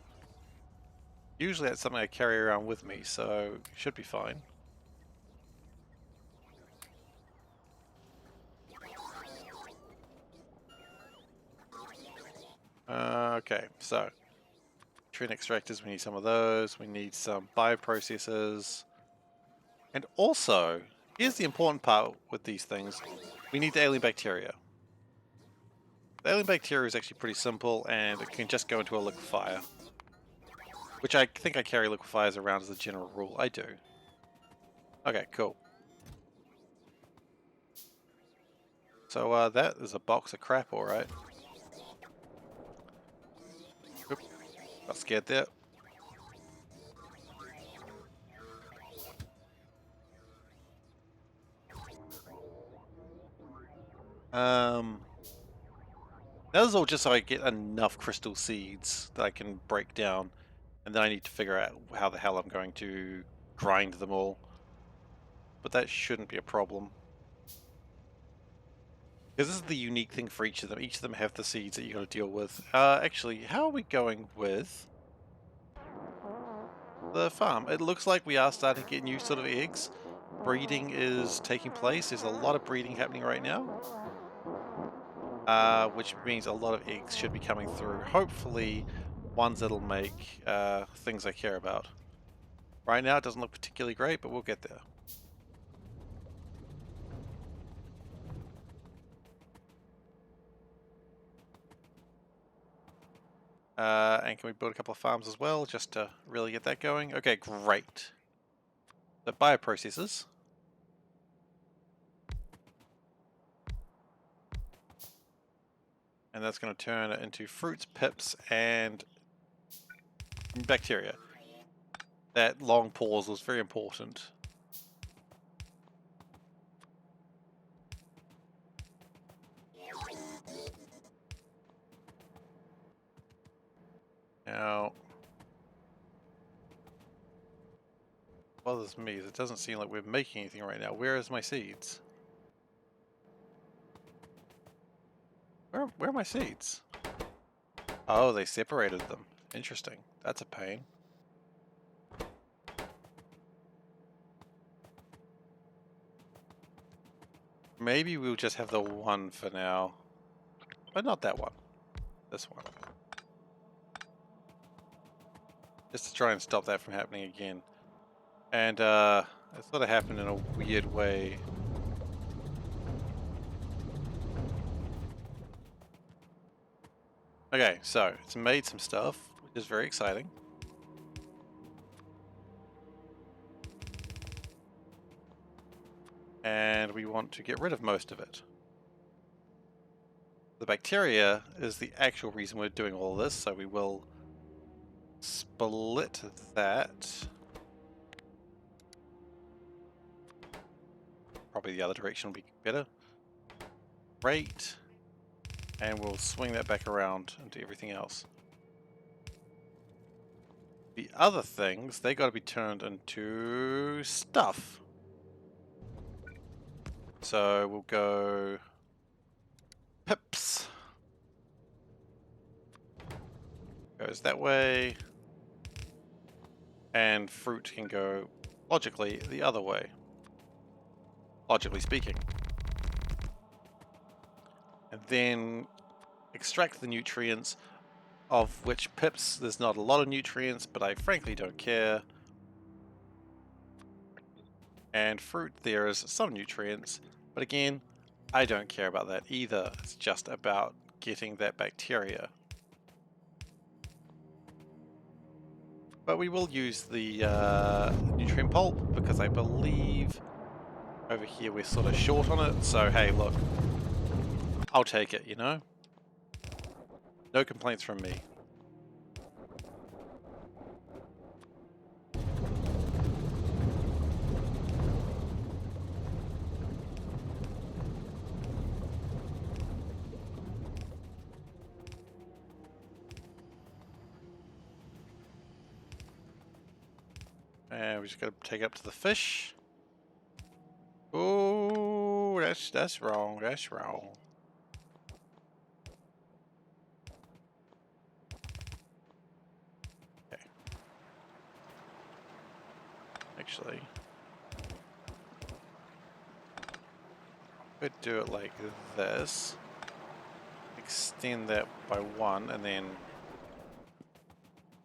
Usually that's something I carry around with me, so it should be fine. Okay, so nutrient extractors, we need some of those. We need some bioprocessors. And also, here's the important part with these things. We need the alien bacteria. The alien bacteria is actually pretty simple, and it can just go into a liquefier. Which I think I carry liquefiers around as a general rule. I do. Okay, cool. So that is a box of crap, alright. Oop, got scared there. That is all just so I get enough crystal seeds that I can break down, and then I need to figure out how the hell I'm going to grind them all. But that shouldn't be a problem. Because this is the unique thing for each of them. Each of them have the seeds that you got to deal with. Actually, how are we going with the farm? It looks like we are starting to get new sort of eggs. Breeding is taking place. There's a lot of breeding happening right now. Which means a lot of eggs should be coming through. Hopefully, ones that'll make things I care about. Right now, it doesn't look particularly great, but we'll get there. And can we build a couple of farms as well, just to really get that going? Okay, great. The bioprocessors. And that's going to turn it into fruits, pips, and bacteria. That long pause was very important. Now, what bothers me is it doesn't seem like we're making anything right now. Where is my seeds? Where are my seeds? Oh, they separated them. Interesting. That's a pain. Maybe we'll just have the one for now. But not that one. This one. Just to try and stop that from happening again. And it sort of happened in a weird way. Okay, so it's made some stuff, which is very exciting. And we want to get rid of most of it. The bacteria is the actual reason we're doing all of this, so we will split that. Probably the other direction will be better. Great. And we'll swing that back around into everything else. The other things, they got to be turned into stuff. So we'll go pips. Goes that way. And fruit can go, logically, the other way. Logically speaking. And then extract the nutrients, of which pips, there's not a lot of nutrients, but I frankly don't care. And fruit, there is some nutrients, but again, I don't care about that either. It's just about getting that bacteria. But we will use the nutrient pulp because I believe over here we're sort of short on it. So hey, look, I'll take it, you know? No complaints from me. And we just gotta take it up to the fish. Oh, that's wrong. That's wrong. Okay. Actually, could do it like this. Extend that by 1, and then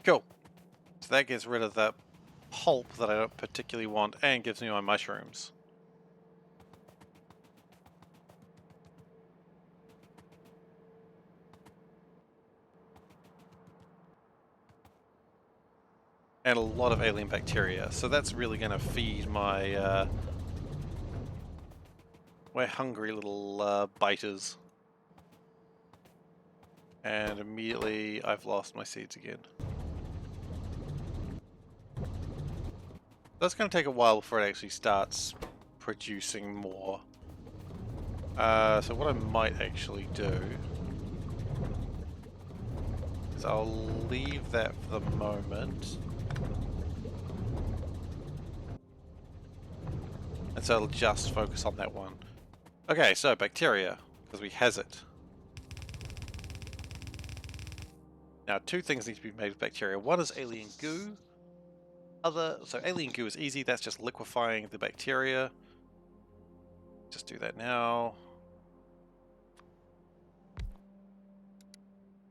cool. So that gets rid of that pulp that I don't particularly want, and gives me my mushrooms. And a lot of alien bacteria, so that's really going to feed my my hungry little biters. And immediately I've lost my seeds again. That's going to take a while before it actually starts producing more. So what I might actually do is I'll leave that for the moment. And so it'll just focus on that one. Okay, so bacteria, because we has it. Now, 2 things need to be made with bacteria. One is alien goo. So alien goo is easy. That's just liquefying the bacteria. Just do that now.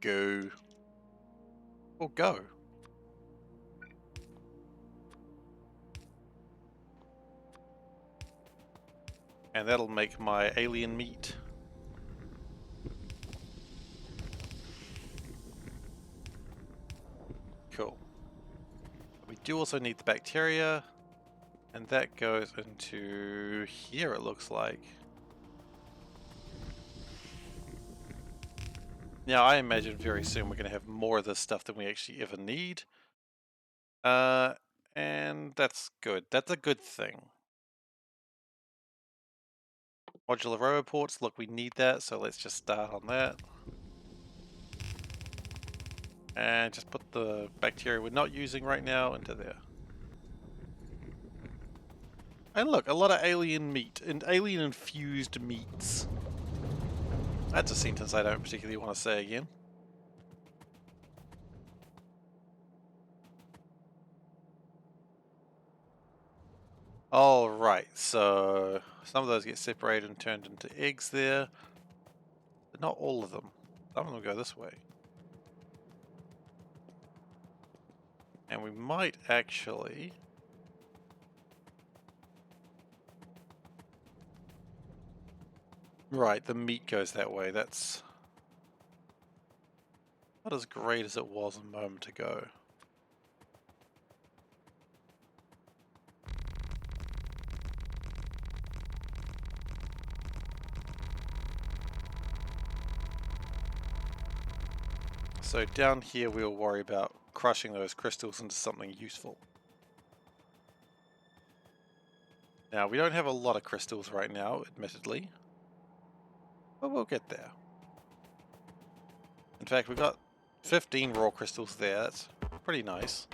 Goo. Or go. And that'll make my alien meat. Cool. We do also need the bacteria, and that goes into here, it looks like. Now, I imagine very soon we're going to have more of this stuff than we actually ever need. And that's good. That's a good thing. Modular roboports, look, we need that, so let's just start on that. And just put the bacteria we're not using right now into there. And look, a lot of alien meat, and alien infused meats. That's a sentence I don't particularly want to say again. Alright, so some of those get separated and turned into eggs there, but not all of them. Some of them go this way. And we might actually... Right, the meat goes that way. That's not as great as it was a moment ago. So down here we'll worry about crushing those crystals into something useful. Now, we don't have a lot of crystals right now, admittedly, but we'll get there. In fact, we've got 15 raw crystals there. That's pretty nice.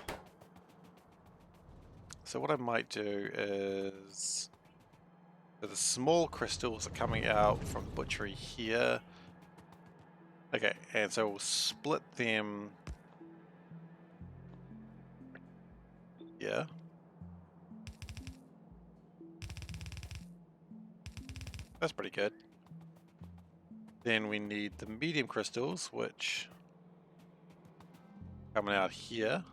So what I might do is, so the small crystals are coming out from the butchery here. Okay, and so we'll split them here. That's pretty good. Then we need the medium crystals, which coming out here.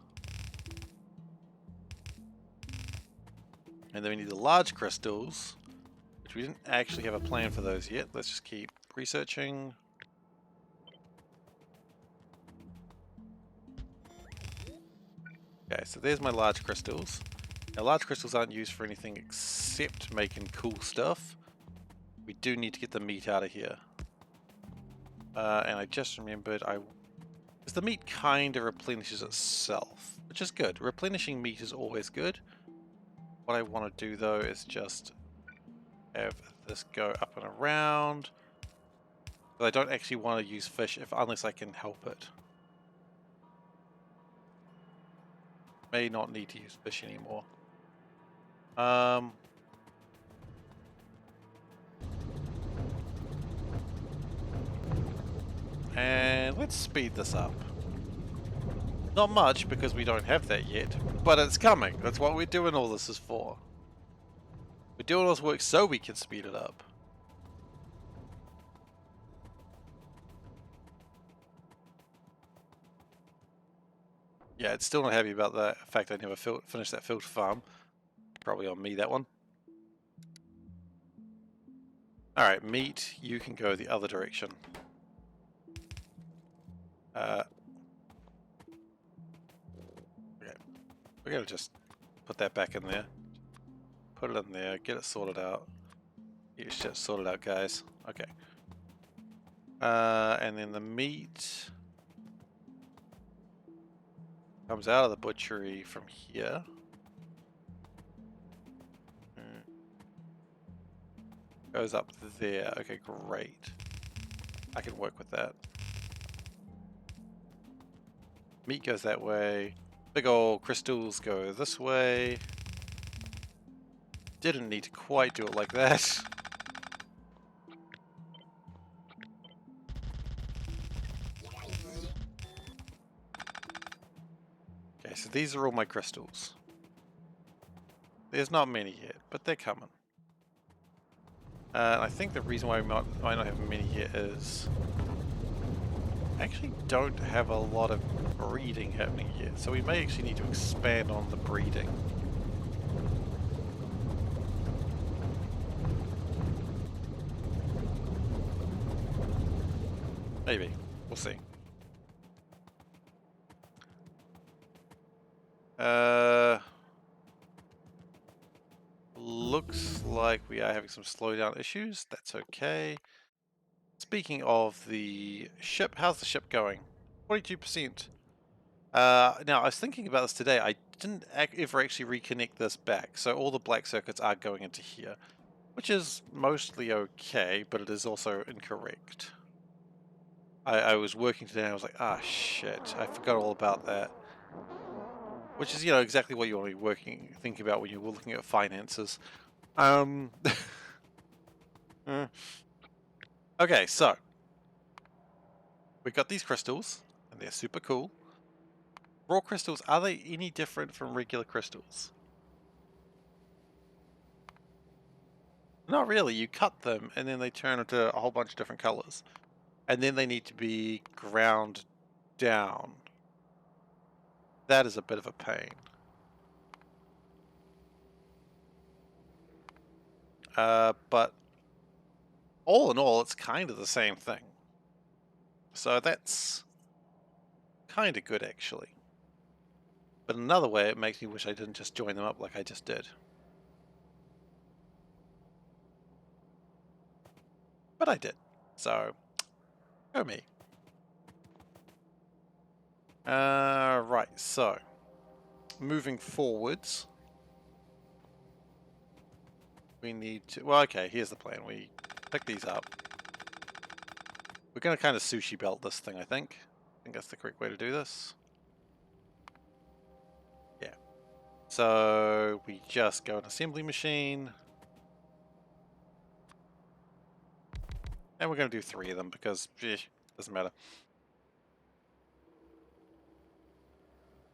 And then we need the large crystals, which we didn't actually have a plan for those yet. Let's just keep researching. Okay, so there's my large crystals. Now, large crystals aren't used for anything except making cool stuff. We do need to get the meat out of here. And I just remembered, because the meat kind of replenishes itself, which is good. Replenishing meat is always good. What I want to do though is just have this go up and around. But I don't actually want to use fish unless I can help it. May not need to use fish anymore. And let's speed this up. Not much because we don't have that yet, but it's coming. That's what we're doing all this is for. We're doing all this work so we can speed it up. Yeah, it's still not happy about the fact I never finished that filter farm. Probably on me, that one. Alright, meat, you can go the other direction. Okay. We're gonna just put that back in there. Put it in there, get it sorted out. Get your shit sorted out, guys. Okay. And then the meat comes out of the butchery from here. Goes up there. Okay, great. I can work with that. Meat goes that way. Big old crystals go this way. Didn't need to quite do it like that. Okay, so these are all my crystals. There's not many yet, but they're coming. I think the reason why we might not have many yet is I actually don't have a lot of breeding happening yet, so we may actually need to expand on the breeding. Maybe. We'll see. Looks like we are having some slowdown issues. That's okay. Speaking of the ship, how's the ship going? 42%. Now, I was thinking about this today. I didn't ever actually reconnect this back, so all the black circuits are going into here, which is mostly okay, but it is also incorrect. I was working today and I was like, ah, shit, I forgot all about that. Which is, you know, exactly what you want to be thinking about when you're looking at finances. Okay, so we've got these crystals, and they're super cool. Raw crystals, are they any different from regular crystals? Not really. You cut them, and then they turn into a whole bunch of different colors. And then they need to be ground down. That is a bit of a pain. But all in all, it's kind of the same thing. So that's kind of good, actually. But another way, it makes me wish I didn't just join them up like I just did. But I did. So, go me. Right, so moving forwards, we need to, well, okay, here's the plan. We pick these up. We're going to kind of sushi belt this thing, I think. I think that's the correct way to do this. Yeah. So we just go an assembly machine. And we're going to do 3 of them because doesn't matter.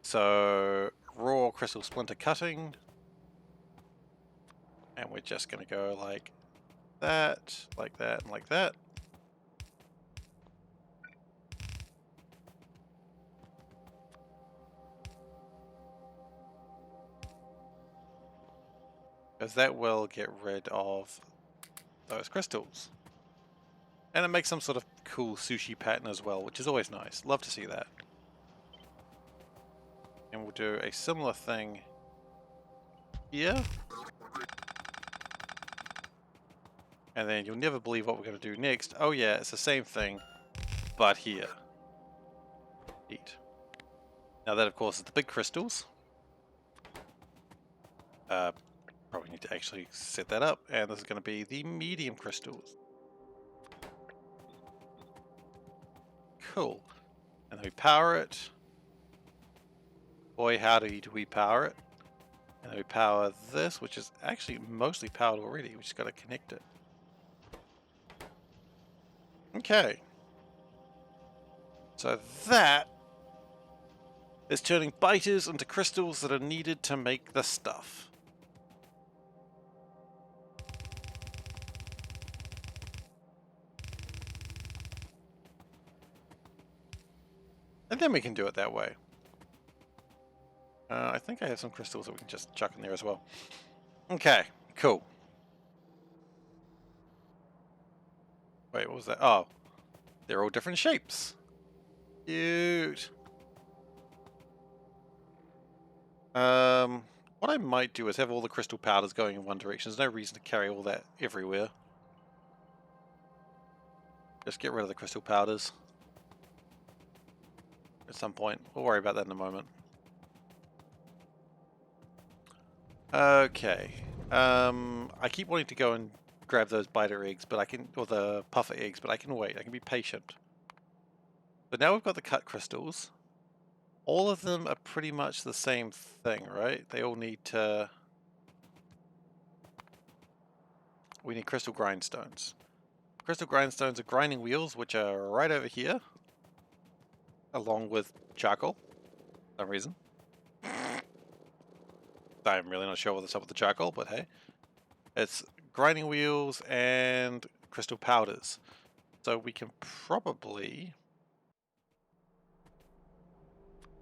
So raw crystal splinter cutting. And we're just going to go like that, and like that. Because that will get rid of those crystals. And it makes some sort of cool sushi pattern as well, which is always nice. Love to see that. And we'll do a similar thing here. And then you'll never believe what we're going to do next. Oh yeah, it's the same thing, but here. Neat. Now that of course is the big crystals. Probably need to actually set that up, and this is going to be the medium crystals. Cool. And then we power it. Boy, howdy do we power it. And then we power this, which is actually mostly powered already. We just got to connect it. Okay. So that is turning biters into crystals that are needed to make the stuff. And then we can do it that way. I think I have some crystals that we can just chuck in there as well. Okay, cool. Wait, what was that? Oh, they're all different shapes. Cute. What I might do is have all the crystal powders going in one direction. There's no reason to carry all that everywhere. Just get rid of the crystal powders. At some point. We'll worry about that in a moment. Okay. I keep wanting to go and grab those biter eggs, but I can, or the puffer eggs, but I can wait. I can be patient. But now we've got the cut crystals. All of them are pretty much the same thing, right? They all need to... We need crystal grindstones. Crystal grindstones are grinding wheels, which are right over here. Along with charcoal. For some reason. I'm really not sure what's up with the charcoal, but hey. It's grinding wheels and crystal powders. So we can probably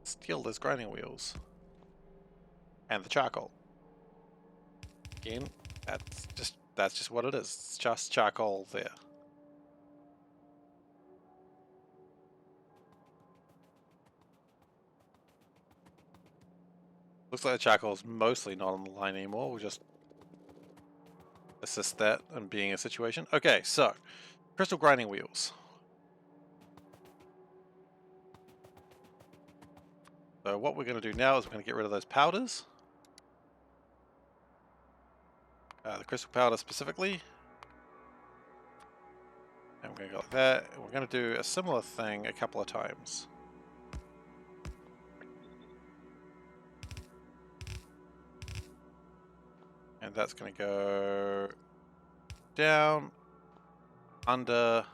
steal those grinding wheels. And the charcoal. Again, that's just what it is. It's just charcoal there. Looks like the charcoal is mostly not on the line anymore. We'll just assist that in being a situation. Okay, so crystal grinding wheels. So what we're going to do now is we're going to get rid of those powders. The crystal powder specifically. And we're going to go like that. And we're going to do a similar thing a couple of times. And that's going to go down, under,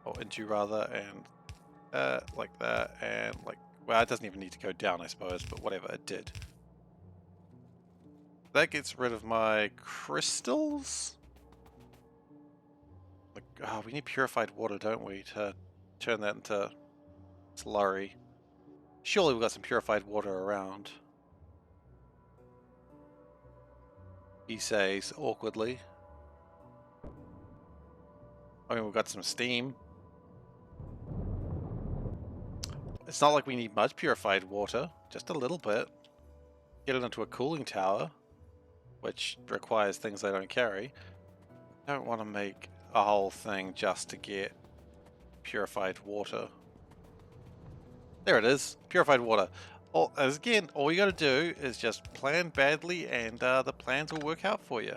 or into rather, and like that, and like, well, it doesn't even need to go down, I suppose, but whatever, it did. That gets rid of my crystals. Like, oh, we need purified water, don't we, to turn that into slurry. Surely we've got some purified water around. He says awkwardly. I mean, we've got some steam. It's not like we need much purified water, just a little bit. Get it into a cooling tower, which requires things I don't carry. I don't want to make a whole thing just to get purified water. There it is, purified water. As again, all you got to do is just plan badly and the plans will work out for you.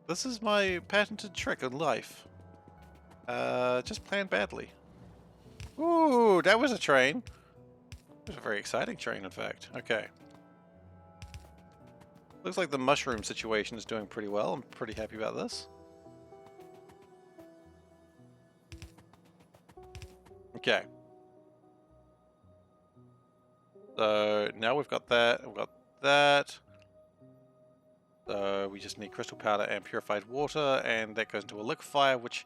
This is my patented trick in life. Just plan badly. Ooh, that was a train. It's a very exciting train, in fact. Okay. Looks like the mushroom situation is doing pretty well. I'm pretty happy about this. Okay. So now we've got that. We've got that. So we just need crystal powder and purified water, and that goes into a liquefier, which,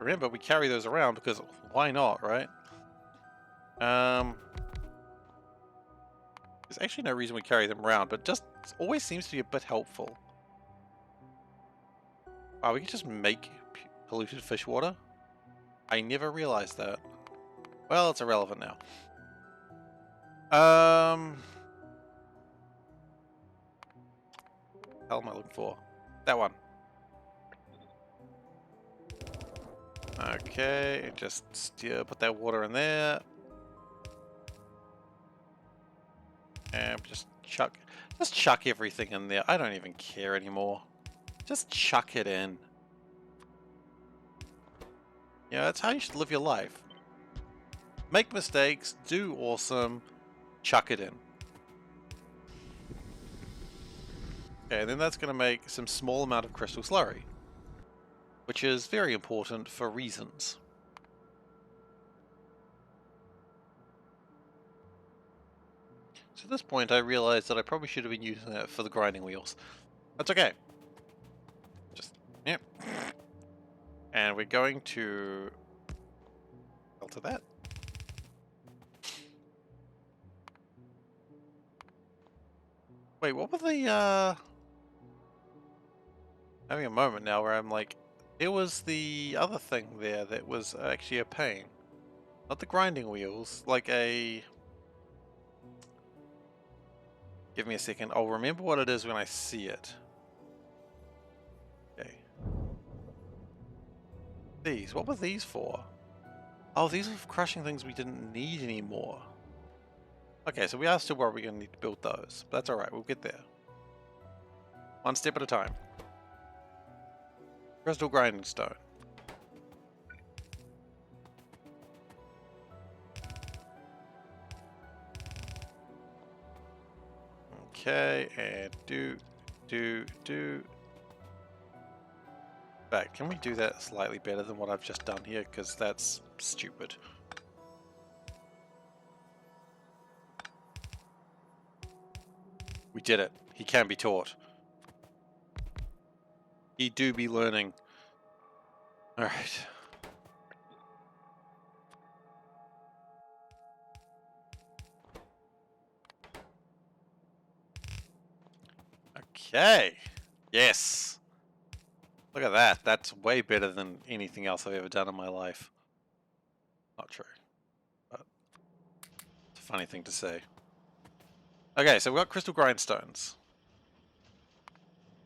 remember, we carry those around because why not, right? There's actually no reason we carry them around, but just always seems to be a bit helpful. Wow, we can just make polluted fish water? I never realized that. Well, it's irrelevant now. Hell am I looking for? That one. Okay, just put that water in there. And just chuck everything in there. I don't even care anymore. Just chuck it in. Yeah, that's how you should live your life. Make mistakes, do awesome, chuck it in. Okay, and then that's going to make some small amount of crystal slurry, which is very important for reasons. So at this point I realized that I probably should have been using it for the grinding wheels. That's okay. Just, yep. And we're going to alter that. Wait, what were the, having a moment now where I'm like, it was the other thing there that was actually a pain. Not the grinding wheels, like a... Give me a second, I'll remember what it is when I see it. Okay. These, what were these for? Oh, these are for crushing things we didn't need anymore. Okay, so we are still probably going to need to build those, but that's alright, we'll get there. One step at a time. Crystal grinding stone. Okay, and do. Back, can we do that slightly better than what I've just done here? Because that's stupid. We did it. He can be taught. He do be learning. Alright. Okay. Yes. Look at that. That's way better than anything else I've ever done in my life. Not true. But it's a funny thing to say. Okay, so we've got crystal grindstones.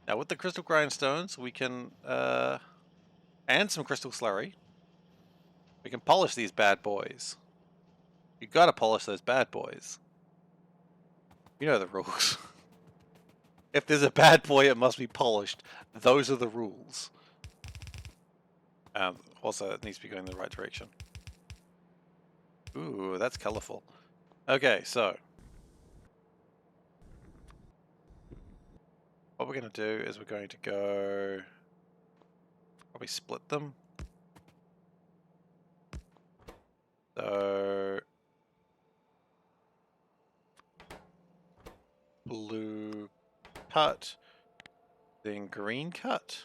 Now with the crystal grindstones, we can, and some crystal slurry, we can polish these bad boys. You gotta polish those bad boys. You know the rules. If there's a bad boy, it must be polished. Those are the rules. Also, it needs to be going in the right direction. Ooh, that's colorful. Okay, so what we're going to do is we're going to go probably split them. So blue cut, then green cut,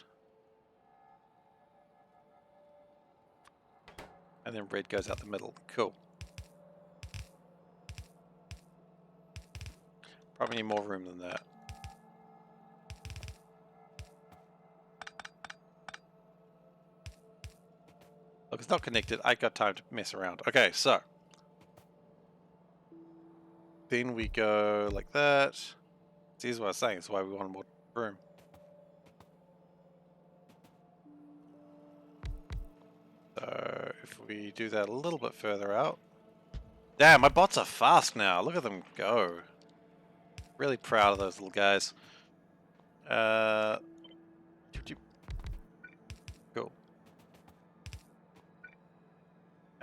and then red goes out the middle. Cool. Probably need more room than that. Look, it's not connected. I got time to mess around. Okay, so then we go like that. See, this is what I was saying. That's why we want more room. So if we do that a little bit further out. Damn, my bots are fast now. Look at them go. Really proud of those little guys. Cool.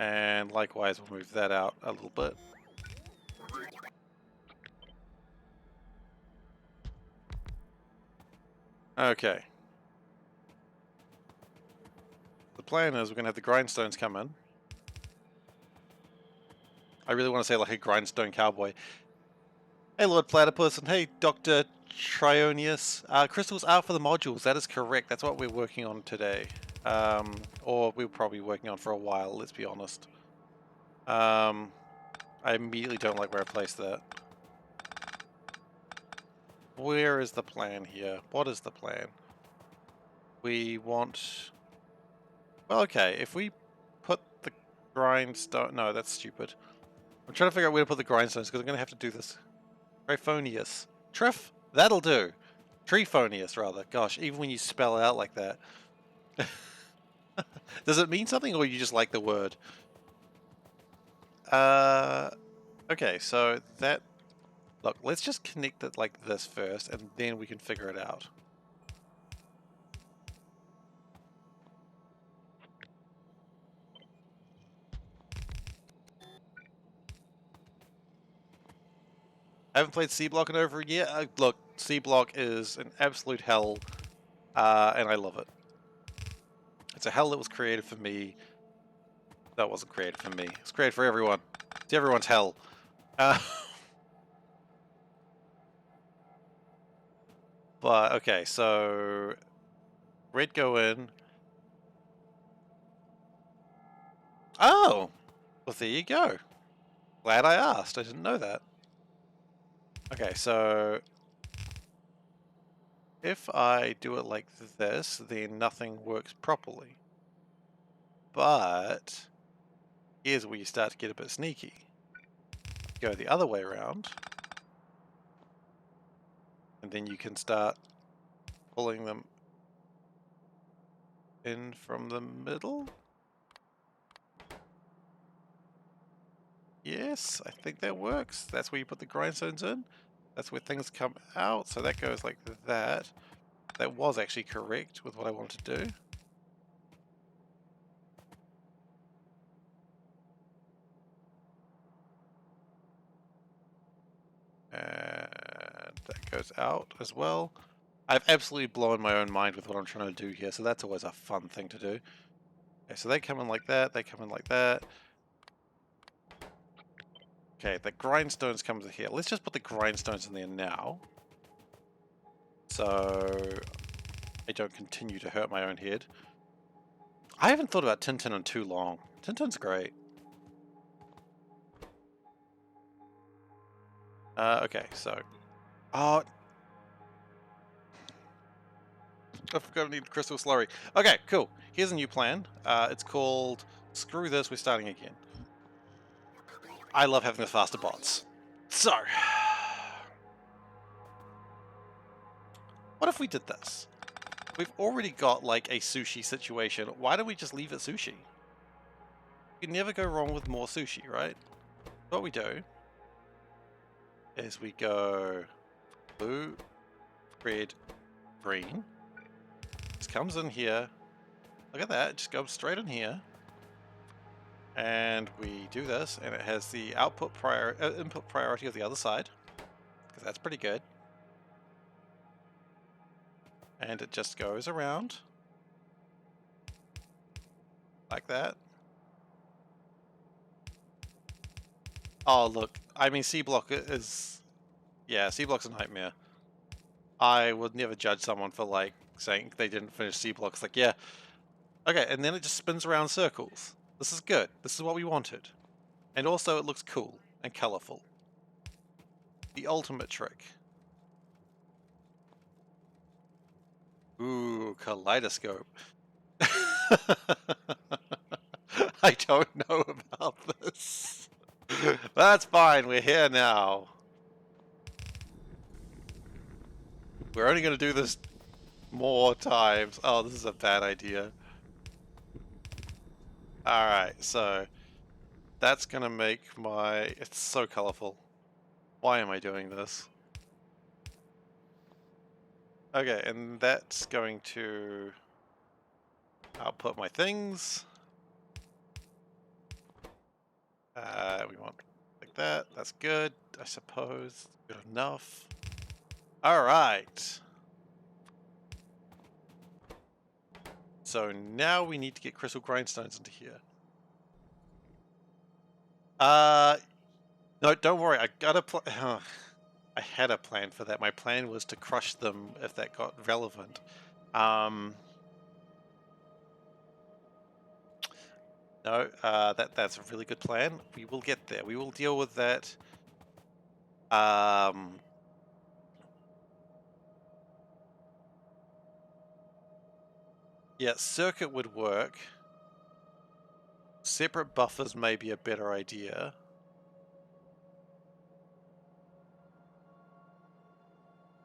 And likewise, we'll move that out a little bit. Okay. The plan is we're going to have the grindstones come in. I really want to say like a grindstone cowboy. Hey Lord Platypus, and hey Dr. Trionius. Crystals are for the modules, that is correct. That's what we're working on today. Or we're probably working on for a while, let's be honest. I immediately don't like where I placed that. Where is the plan here? What is the plan? We want... Well, okay, if we put the grindstone... No, that's stupid. I'm trying to figure out where to put the grindstones because I'm going to have to do this. Trifonius. Trif? That'll do. Trifonius, rather. Gosh, even when you spell it out like that. Does it mean something or you just like the word? Okay, so that... Look, let's just connect it like this first and then we can figure it out. I haven't played SeaBlock in over a year. Look, SeaBlock is an absolute hell, and I love it. It's a hell that was created for me. That wasn't created for me. It's created for everyone. It's everyone's hell. But, okay, so... Red go in. Oh! Well, there you go. Glad I asked. I didn't know that. Okay, so... If I do it like this, then nothing works properly. But... Here's where you start to get a bit sneaky. Go the other way around. And then you can start pulling them in from the middle. Yes, I think that works. That's where you put the grindstones in. That's where things come out. So that goes like that. That was actually correct with what I wanted to do. And that goes out as well. I've absolutely blown my own mind with what I'm trying to do here, so that's always a fun thing to do. Okay, so they come in like that, they come in like that. Okay, the grindstones comes in here. Let's just put the grindstones in there now. So I don't continue to hurt my own head. I haven't thought about Tintin in too long. Tintin's great. Okay, so... Oh... I forgot I need crystal slurry. Okay, cool. Here's a new plan. It's called... Screw this, we're starting again. I love having the faster bots. So... What if we did this? We've already got, like, a sushi situation. Why don't we just leave it sushi? You can never go wrong with more sushi, right? What we do is we go blue, red, green. This comes in here. Look at that, just goes straight in here. And we do this, and it has the input priority of the other side, because that's pretty good. And it just goes around like that. Oh, look, I mean, SeaBlock is... Yeah, SeaBlock's a nightmare. I would never judge someone for, like, saying they didn't finish SeaBlock. It's like, yeah. Okay, and then it just spins around circles. This is good. This is what we wanted. And also, it looks cool and colorful. The ultimate trick. Ooh, kaleidoscope. I don't know about this. That's fine, we're here now. We're only going to do this more times. Oh, this is a bad idea. Alright, so that's going to make my... It's so colorful. Why am I doing this? Okay, and that's going to output my things. We want like that. That's good, I suppose. Good enough. Alright. So now we need to get crystal grindstones into here. No, don't worry. I got a I had a plan for that. My plan was to crush them if that got relevant. No, that's a really good plan. We will get there. We will deal with that. Yeah, circuit would work. Separate buffers may be a better idea.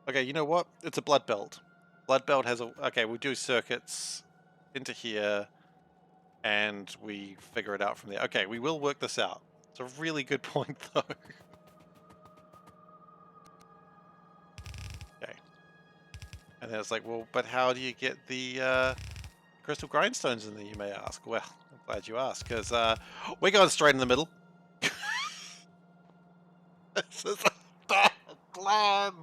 Okay, you know what? It's a blood belt. Blood belt has a... Okay, we'll do circuits into here, and we figure it out from there. Okay, we will work this out. It's a really good point, though. Okay. And then it's like, well, but how do you get the crystal grindstones in there, you may ask? Well, I'm glad you asked, because we're going straight in the middle. This is a bad plan.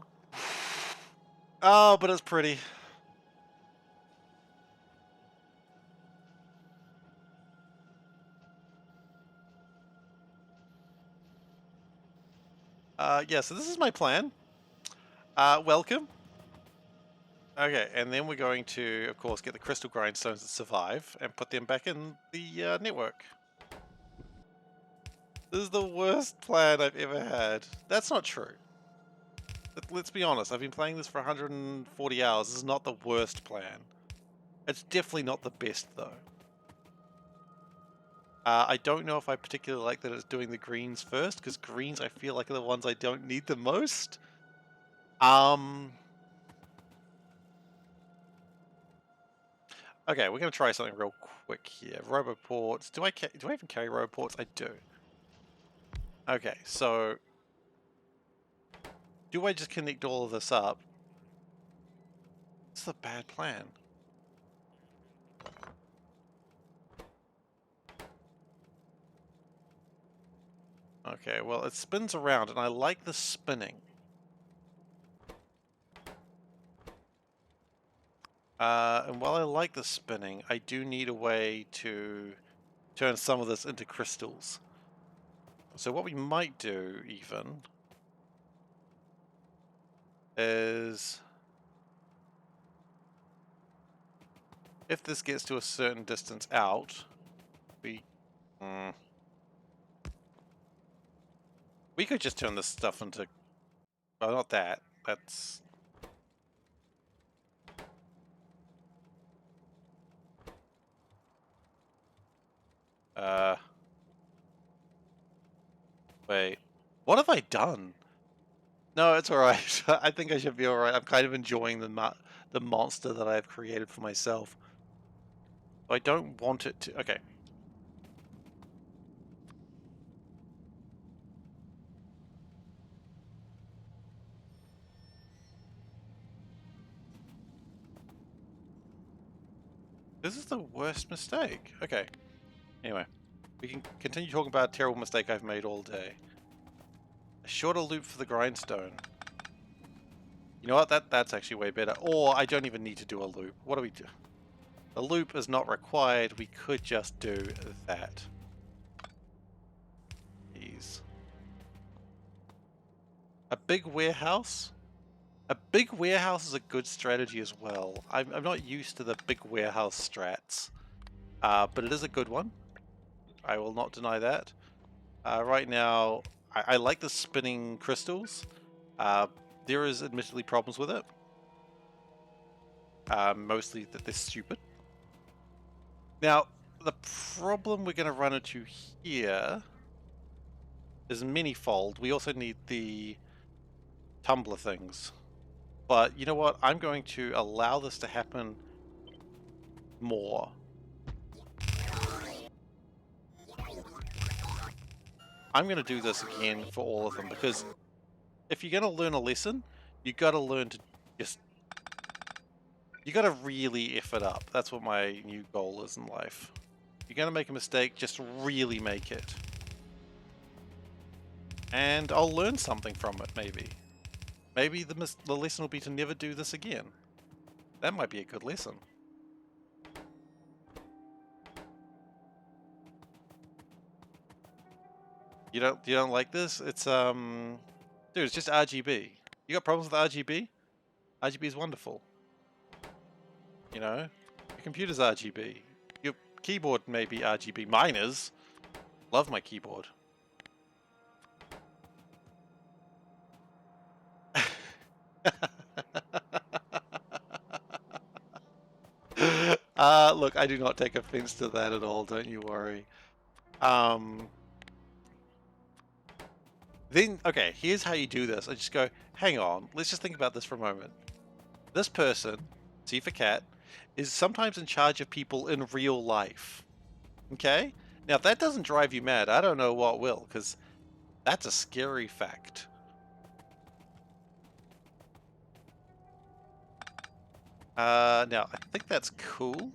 Oh, but it's pretty. Yeah, so this is my plan. Welcome. Okay, and then we're going to, of course, get the crystal grindstones that survive and put them back in the network. This is the worst plan I've ever had. That's not true. Let's be honest, I've been playing this for 140 hours. This is not the worst plan. It's definitely not the best, though. I don't know if I particularly like that it's doing the greens first, because greens I feel like are the ones I don't need the most. Okay, we're going to try something real quick here. Roboports. Do I even carry roboports? I do. Okay, so do I just connect all of this up? This is a bad plan. Okay, well, it spins around, and I like the spinning. And while I like the spinning, I do need a way to turn some of this into crystals. So what we might do, even, is... if this gets to a certain distance out, we could just turn this stuff into... well, not that. That's... wait. What have I done? No, it's alright. I think I should be alright. I'm kind of enjoying the monster that I've created for myself. I don't want it to... okay. This is the worst mistake. Okay. Anyway. We can continue talking about a terrible mistake I've made all day. A shorter loop for the grindstone. You know what? That's actually way better. Or I don't even need to do a loop. What do we do? The loop is not required. We could just do that. Ease. A big warehouse? A big warehouse is a good strategy as well. I'm not used to the big warehouse strats. But it is a good one. I will not deny that. Right now, I like the spinning crystals. There is admittedly problems with it. Mostly that they're stupid. Now, the problem we're going to run into here is many-fold. We also need the tumbler things. But you know what? I'm going to allow this to happen more. I'm going to do this again for all of them, because if you're going to learn a lesson, you got to learn to just... you got to really F it up. That's what my new goal is in life. You're going to make a mistake, just really make it. And I'll learn something from it, maybe. Maybe the lesson will be to never do this again. That might be a good lesson. You don't like this? It's dude, it's just RGB. You got problems with RGB? RGB is wonderful. You know, your computer's RGB. Your keyboard may be RGB. Mine is. Love my keyboard. Look, I do not take offense to that at all. Don't you worry. Then, okay, here's how you do this. I just go, hang on, let's just think about this for a moment. This person, SeiferKatt, is sometimes in charge of people in real life. Okay? Now, if that doesn't drive you mad, I don't know what will, because that's a scary fact. Now, I think that's cool.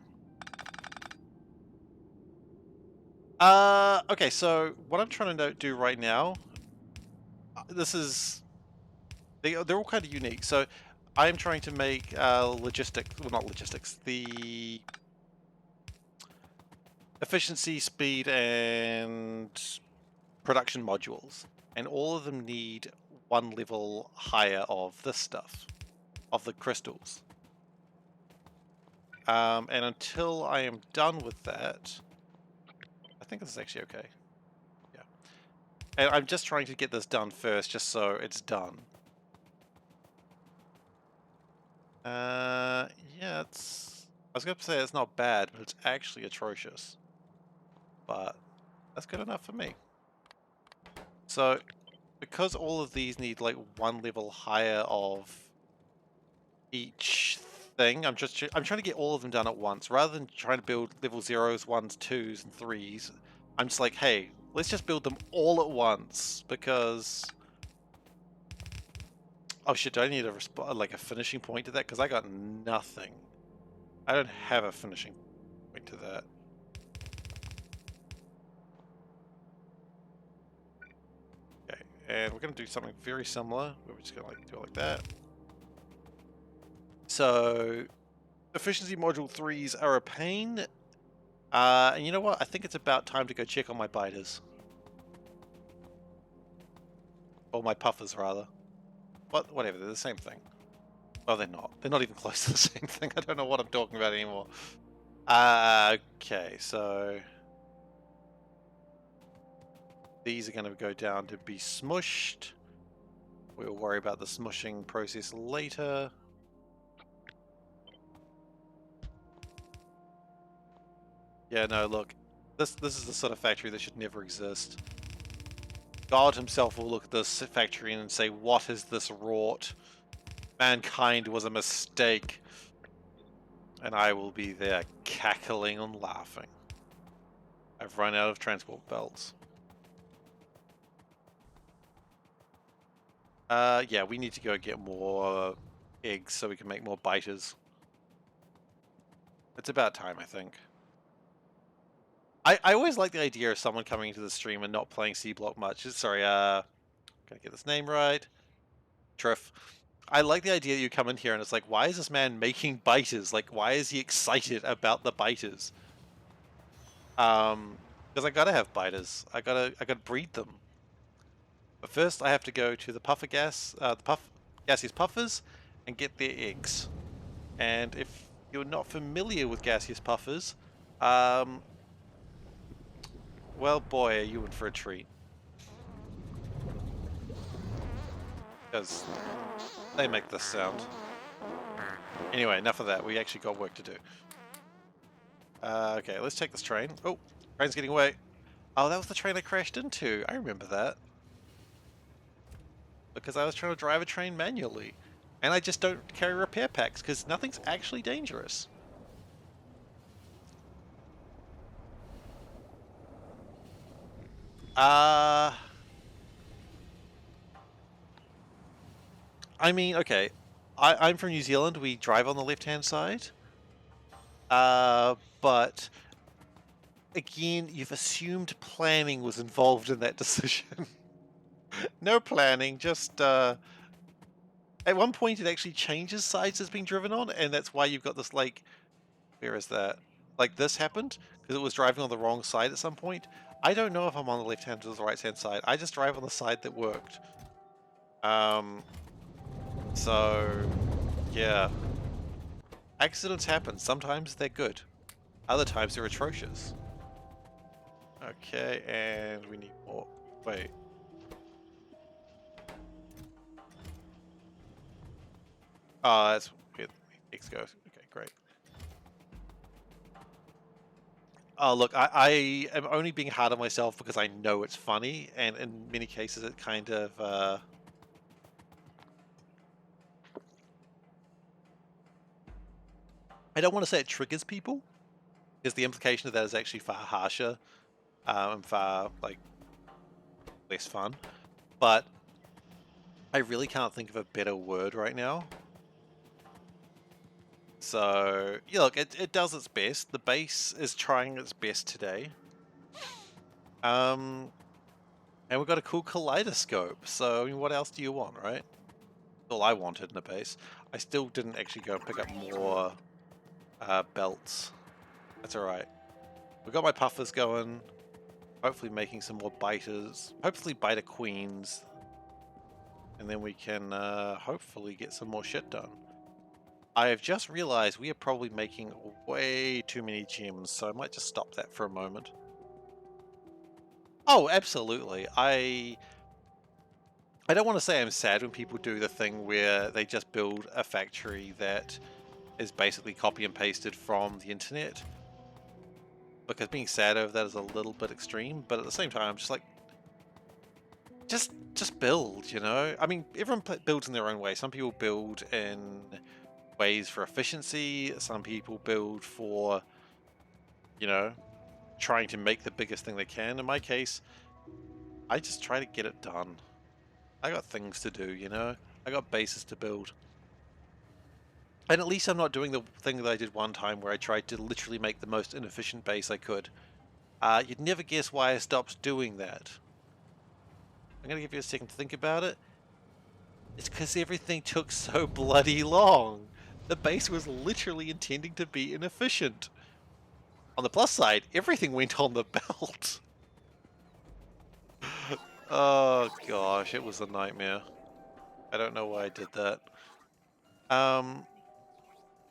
Okay, so what I'm trying to do right now, this is... They're all kind of unique. So I'm trying to make logistics, well, not logistics, the efficiency, speed, and production modules. And all of them need one level higher of this stuff, of the crystals. And until I am done with that, I think this is actually okay. Yeah. And I'm just trying to get this done first, just so it's done. Yeah, it's... I was going to say it's not bad, but it's actually atrocious. But that's good enough for me. So, because all of these need like one level higher of each thing, I'm trying to get all of them done at once rather than trying to build level 0s, 1s, 2s, and 3s. I'm just like, hey, let's just build them all at once because... Oh shit, do I need like a finishing point to that? Because I got nothing. I don't have a finishing point to that. Okay, and we're going to do something very similar. We're just going to like do it like that. So, efficiency module 3s are a pain. And you know what? I think it's about time to go check on my biters. Or my puffers, rather. Whatever, they're the same thing. Well, they're not. They're not even close to the same thing. I don't know what I'm talking about anymore. Okay, so... These are going to go down to be smushed. We'll worry about the smushing process later. Yeah, no, look. This is the sort of factory that should never exist. God himself will look at this factory and say, what has this wrought? Mankind was a mistake. And I will be there cackling and laughing. I've run out of transport belts. Yeah, we need to go get more eggs so we can make more biters. It's about time, I think. I always like the idea of someone coming into the stream and not playing SeaBlock much. Sorry, gotta get this name right. Triff. I like the idea that you come in here and it's like, why is this man making biters? Like, why is he excited about the biters? Because I gotta have biters. I gotta breed them. But first, I have to go to the gaseous puffers, and get their eggs. And if you're not familiar with gaseous puffers, well, boy, are you in for a treat. Because they make this sound. Anyway, enough of that. We actually got work to do. Okay, let's take this train. Oh, train's getting away. Oh, that was the train I crashed into. I remember that. Because I was trying to drive a train manually. And I just don't carry repair packs, because nothing's actually dangerous. I mean, okay. I'm from New Zealand. We drive on the left-hand side. But again, you've assumed planning was involved in that decision. No planning, just at one point it actually changes sides it's being driven on, and that's why you've got this, like, where is that? Like, this happened because it was driving on the wrong side at some point. I don't know if I'm on the left-hand or the right-hand side. I just drive on the side that worked. So, yeah. Accidents happen. Sometimes they're good. Other times they're atrocious. Okay, and we need more. Wait. Oh, that's where the X goes. Okay, great. Oh, look, I am only being hard on myself because I know it's funny, and in many cases it kind of, I don't want to say it triggers people, because the implication of that is actually far harsher, and far, like, less fun. But I really can't think of a better word right now. So, yeah, look, it does its best. The base is trying its best today. And we've got a cool kaleidoscope. So, I mean, what else do you want, right? All I wanted in a base. I still didn't actually go and pick up more belts. That's alright. We've got my puffers going. Hopefully making some more biters. Hopefully biter queens. And then we can hopefully get some more shit done. I have just realized we are probably making way too many gems, so I might just stop that for a moment. Oh, absolutely. I don't want to say I'm sad when people do the thing where they just build a factory that is basically copy and pasted from the internet, because being sad over that is a little bit extreme, but at the same time I'm just like, just build, you know? I mean, everyone builds in their own way. Some people build in ways for efficiency, some people build for, you know, trying to make the biggest thing they can. In my case, I just try to get it done. I got things to do, you know? I got bases to build. And at least I'm not doing the thing that I did one time where I tried to literally make the most inefficient base I could. You'd never guess why I stopped doing that. I'm going to give you a second to think about it. It's because everything took so bloody long. The base was literally intending to be inefficient. On the plus side, everything went on the belt. Oh gosh, it was a nightmare. I don't know why I did that.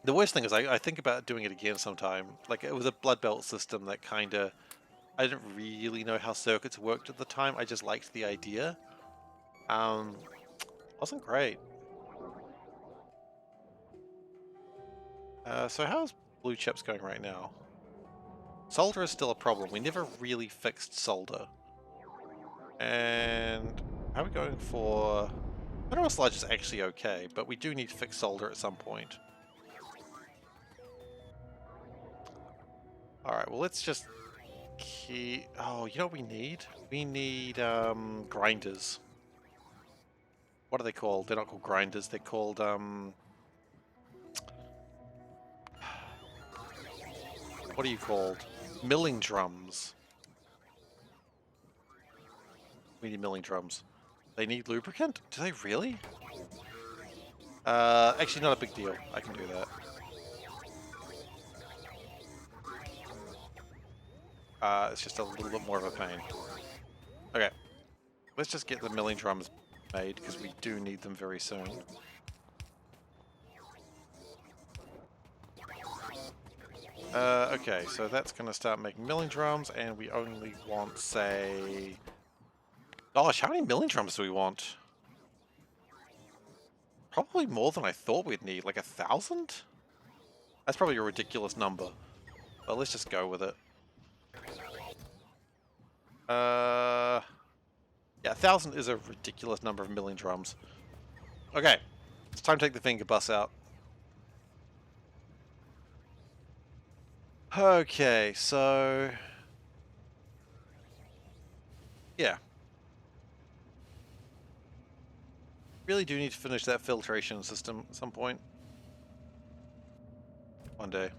The worst thing is I think about doing it again sometime. Like, it was a blood belt system that kinda... I didn't really know how circuits worked at the time. I just liked the idea. Wasn't great. So how's blue chips going right now? Solder is still a problem. We never really fixed solder. And how are we going for... Mineral sludge is actually okay, but we do need to fix solder at some point. Alright, well let's just keep... Oh, you know what we need? We need grinders. What are they called? They're not called grinders, they're called what are you called? Milling drums. We need milling drums. They need lubricant? Do they really? Actually not a big deal. I can do that. It's just a little bit more of a pain. Okay. Let's just get the milling drums made, because we do need them very soon. Okay, so that's going to start making milling drums, and we only want, say... Gosh, how many milling drums do we want? Probably more than I thought we'd need, like 1,000? That's probably a ridiculous number, but let's just go with it. Yeah, 1,000 is a ridiculous number of milling drums. Okay, it's time to take the finger bus out. Okay, so... yeah. Really do need to finish that filtration system at some point. One day.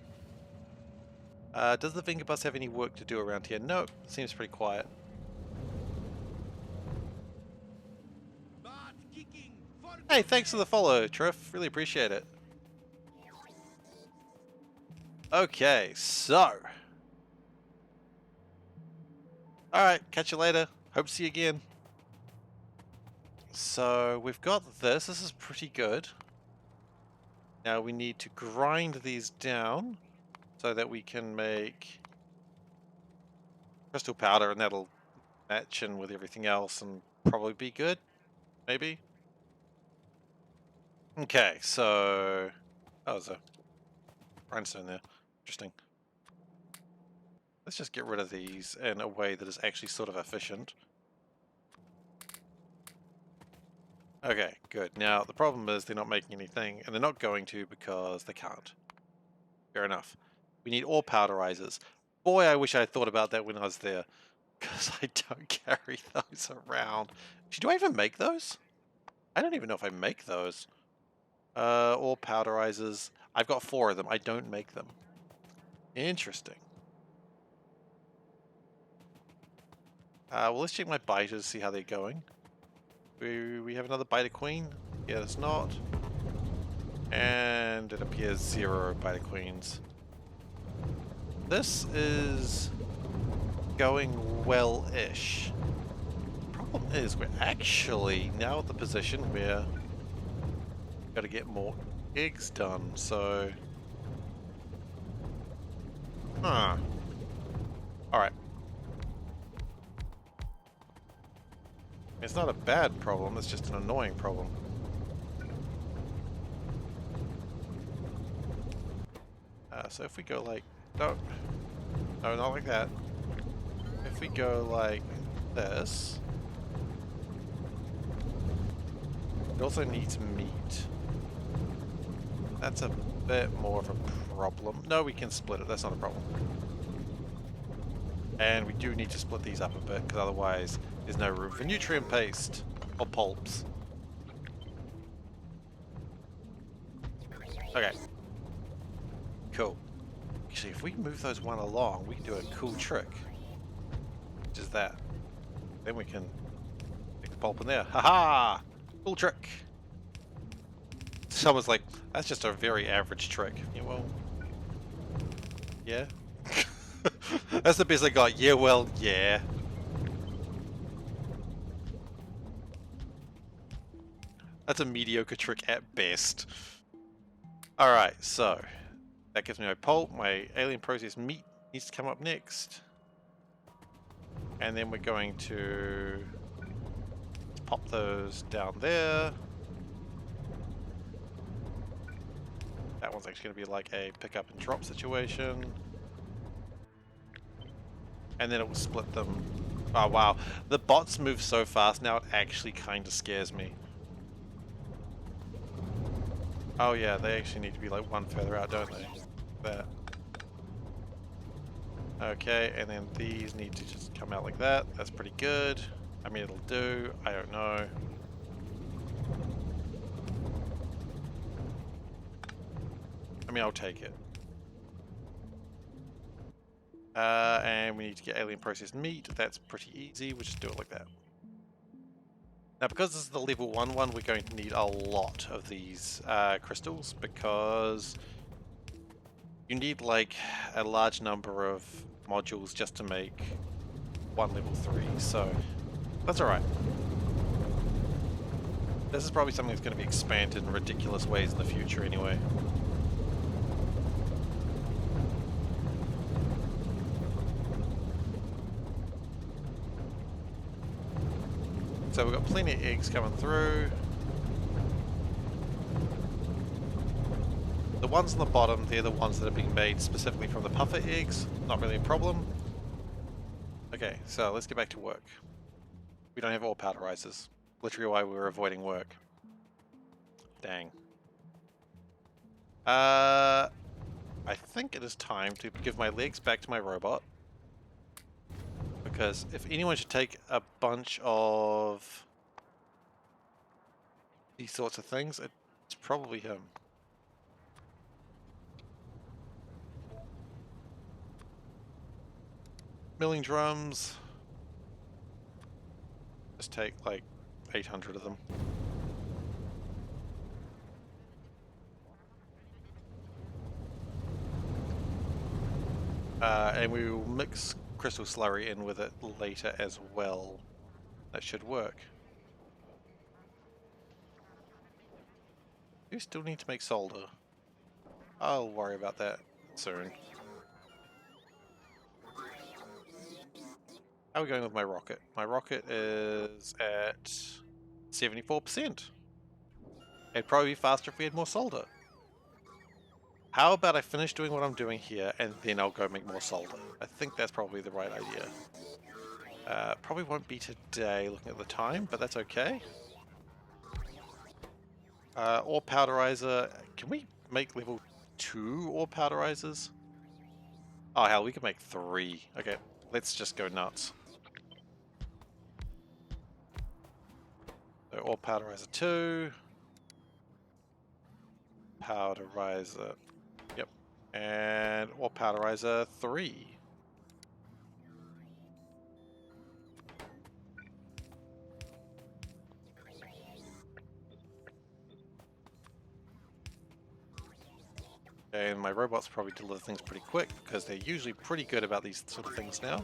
Does the finger bus have any work to do around here? No, it seems pretty quiet. Hey, thanks for the follow, Triff. Really appreciate it. Okay, so... Alright, catch you later. Hope to see you again. So we've got this. This is pretty good. Now we need to grind these down so that we can make crystal powder, and that'll match in with everything else and probably be good. Maybe. Okay, so that was a grindstone there. Interesting. Let's just get rid of these in a way that is actually sort of efficient. Okay, good. Now, the problem is they're not making anything, and they're not going to because they can't. Fair enough. We need ore powderizers. Boy, I wish I had thought about that when I was there, because I don't carry those around. Do I even make those? I don't even know if I make those. Ore powderizers. I've got 4 of them. I don't make them. Interesting. Well, let's check my biters, see how they're going. We have another biter queen? Yeah, it's not. And it appears 0 biter queens. This is going well-ish. Problem is, we're actually now at the position where we've got to get more eggs done, so... Huh. Alright. It's not a bad problem, it's just an annoying problem. So if we go like... No, not like that. If we go like this... It also needs meat. That's a bit more of a problem. No, we can split it, that's not a problem. And we do need to split these up a bit, because otherwise there's no room for nutrient paste or pulps. Okay. Cool. Actually, if we move those one along, we can do a cool trick. Which is that. Then we can stick the pulp in there. Haha! Cool trick! Someone's like, that's just a very average trick. Yeah, well... Yeah? That's the best I got. Yeah, well, yeah. That's a mediocre trick at best. Alright, so... That gives me my pulp. My alien processed meat needs to come up next. And then we're going to... pop those down there. That one's actually going to be like a pick up and drop situation. And then it will split them. Oh wow, the bots move so fast now it actually kind of scares me. Oh yeah, they actually need to be like one further out, don't they? That. Okay, and then these need to just come out like that. That's pretty good. I mean, it'll do. I don't know. I mean, I'll take it. And we need to get alien processed meat. That's pretty easy. We'll just do it like that. Now, because this is the level 1 one, we're going to need a lot of these crystals, because you need like a large number of modules just to make one level 3. So that's alright. This is probably something that's going to be expanded in ridiculous ways in the future anyway. So we've got plenty of eggs coming through. The ones on the bottom, they're the ones that are being made specifically from the puffer eggs. Not really a problem. Okay, so let's get back to work. We don't have ore powderizers. Literally why we were avoiding work. Dang. I think it is time to give my legs back to my robot. Because if anyone should take a bunch of these sorts of things, it's probably him. Milling drums. Just take like 800 of them. And we will mix crystal slurry in with it later as well. That should work. You still need to make solder. I'll worry about that soon. How are we going with my rocket? My rocket is at 74%. It'd probably be faster if we had more solder. How about I finish doing what I'm doing here and then I'll go make more solder? I think that's probably the right idea. Probably won't be today looking at the time, but that's okay. Ore powderizer. Can we make level 2 ore powderizers? Oh hell, we can make 3. Okay, let's just go nuts. So ore powderizer 2. Powderizer. Yep. And ore powderizer 3. And my robots probably deliver things pretty quick because they're usually pretty good about these sort of things now.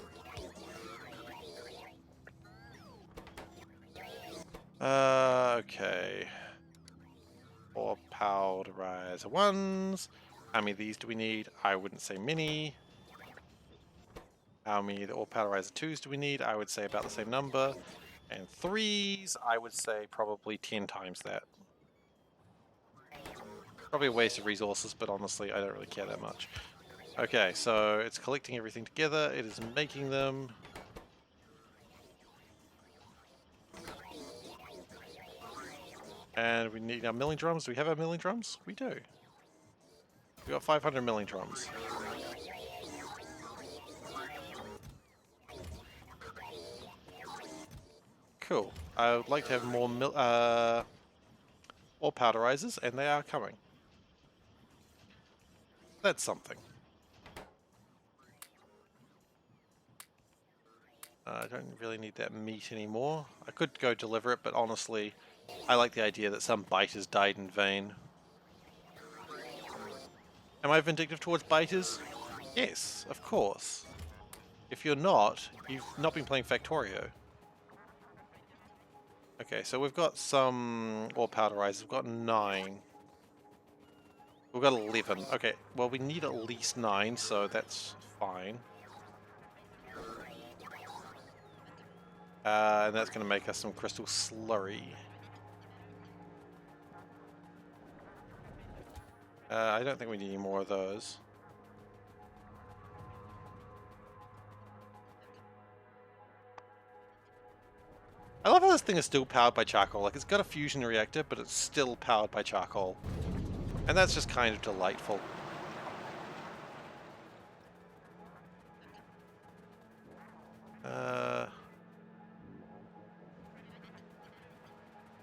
Okay. Ore powderizer 1s. How many of these do we need? I wouldn't say many. How many ore powderizer 2s do we need? I would say about the same number. And 3s, I would say probably 10 times that. Probably a waste of resources, but honestly, I don't really care that much. Okay, so it's collecting everything together. It is making them. And we need our milling drums. Do we have our milling drums? We do. We got 500 milling drums. Cool. I would like to have more ore powderizers, and they are coming. That's something. I don't really need that meat anymore. I could go deliver it, but honestly, I like the idea that some biters died in vain. Am I vindictive towards biters? Yes, of course. If you're not, you've not been playing Factorio. Okay, so we've got some ore powderizers. We've got 9. We've got 11. Okay, well we need at least 9, so that's fine. And that's going to make us some crystal slurry. I don't think we need any more of those. I love how this thing is still powered by charcoal. Like, it's got a fusion reactor, but it's still powered by charcoal. And that's just kind of delightful.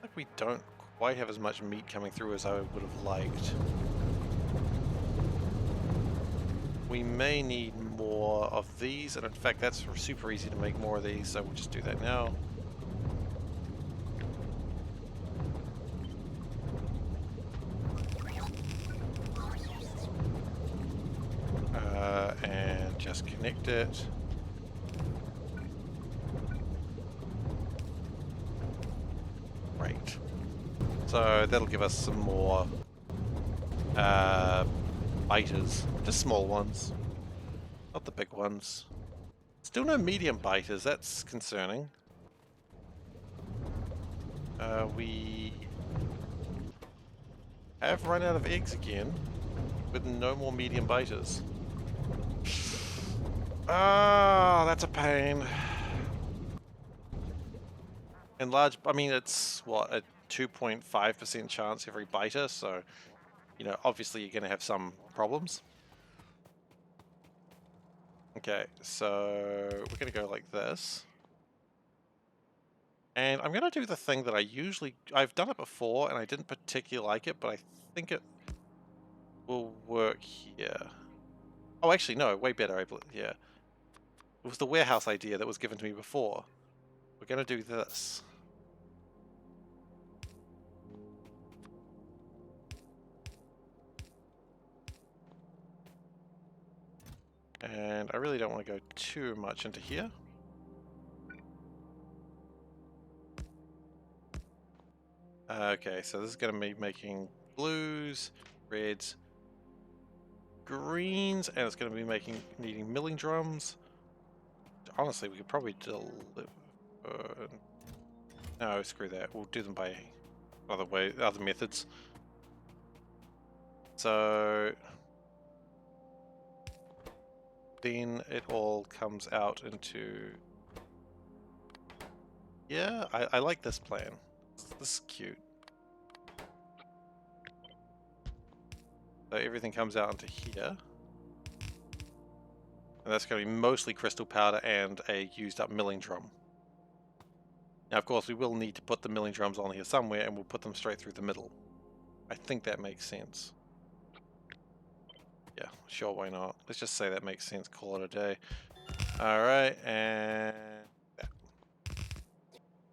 Like we don't quite have as much meat coming through as I would have liked. We may need more of these, and in fact that's super easy to make more of these, so we'll just do that now. And just connect it. Great. So that'll give us some more biters, just small ones, not the big ones. Still no medium biters, that's concerning. We have run out of eggs again, with no more medium biters. Ah, that's a pain. And large, I mean, it's what, a 2.5% chance every biter, so, you know, obviously you're going to have some problems. Okay, so we're going to go like this. And I'm going to do the thing that I've done it before and I didn't particularly like it, but I think it will work here. Oh, actually, no, way better, yeah. It was the warehouse idea that was given to me before. We're going to do this. And I really don't want to go too much into here. Okay, so this is going to be making blues, reds, greens, and it's going to be needing milling drums. Honestly, we could probably deliver. No, screw that. We'll do them by other methods. So then it all comes out into. Yeah, I like this plan. This is cute. So everything comes out into here. And that's going to be mostly crystal powder and a used up milling drum. Now, of course, we will need to put the milling drums on here somewhere, and we'll put them straight through the middle. I think that makes sense. Yeah, sure, why not? Let's just say that makes sense. Call it a day. Alright, and that.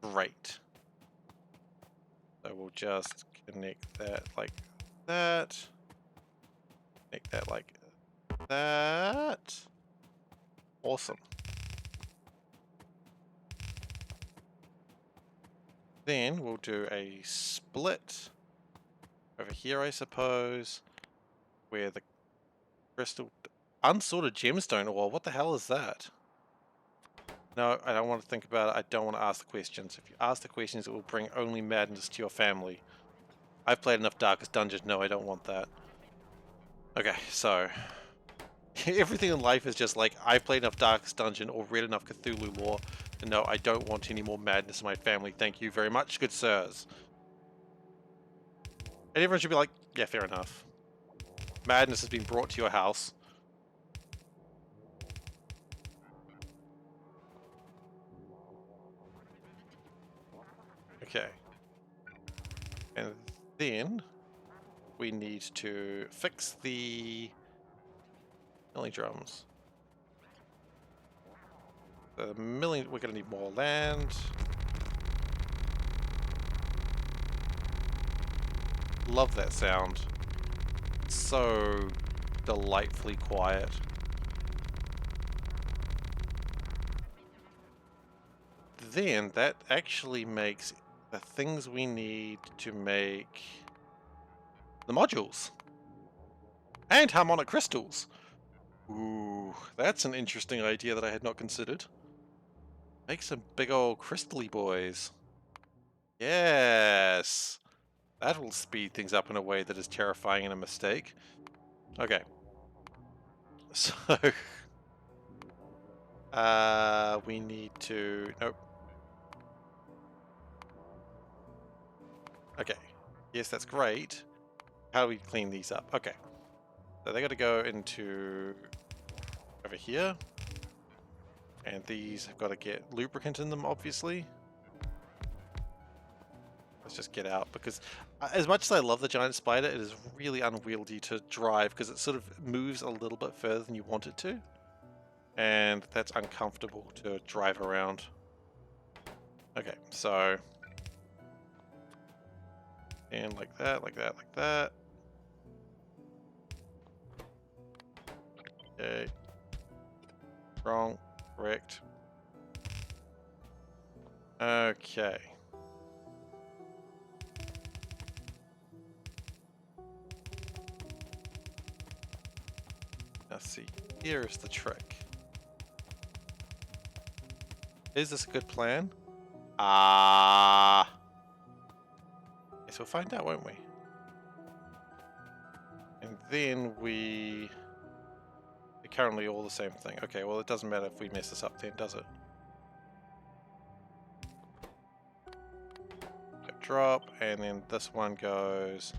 Great. So we'll just connect that like that. Connect that like that. Awesome. Then we'll do a split over here, I suppose, where the crystal unsorted gemstone ore. What the hell is that? No, I don't want to think about it. I don't want to ask the questions. If you ask the questions, it will bring only madness to your family. I've played enough Darkest Dungeon. No, I don't want that. Okay, so everything in life is just like, I've played enough Darkest Dungeon or read enough Cthulhu lore to know I don't want any more madness in my family. Thank you very much, good sirs. And everyone should be like, yeah, fair enough. Madness has been brought to your house. Okay. And then we need to fix the milling drums. The milling, we're going to need more land. Love that sound. So delightfully quiet. Then that actually makes the things we need to make the modules and harmonic crystals. Ooh, that's an interesting idea that I had not considered. Make some big old crystally boys. Yes, that will speed things up in a way that is terrifying and a mistake. Okay, so we need to. Nope. Okay. Yes, that's great. How do we clean these up? Okay. So they got to go into over here. And these have got to get lubricant in them, obviously. Let's just get out, because as much as I love the giant spider, it is really unwieldy to drive because it sort of moves a little bit further than you want it to. And that's uncomfortable to drive around. Okay, so... and like that, like that, like that. Okay. Wrong. Correct. Okay. Let's see. Here's the trick. Is this a good plan? Yes, we'll find out, won't we? And then we... they're currently all the same thing. Okay, well it doesn't matter if we mess this up then, does it? Drop, and then this one goes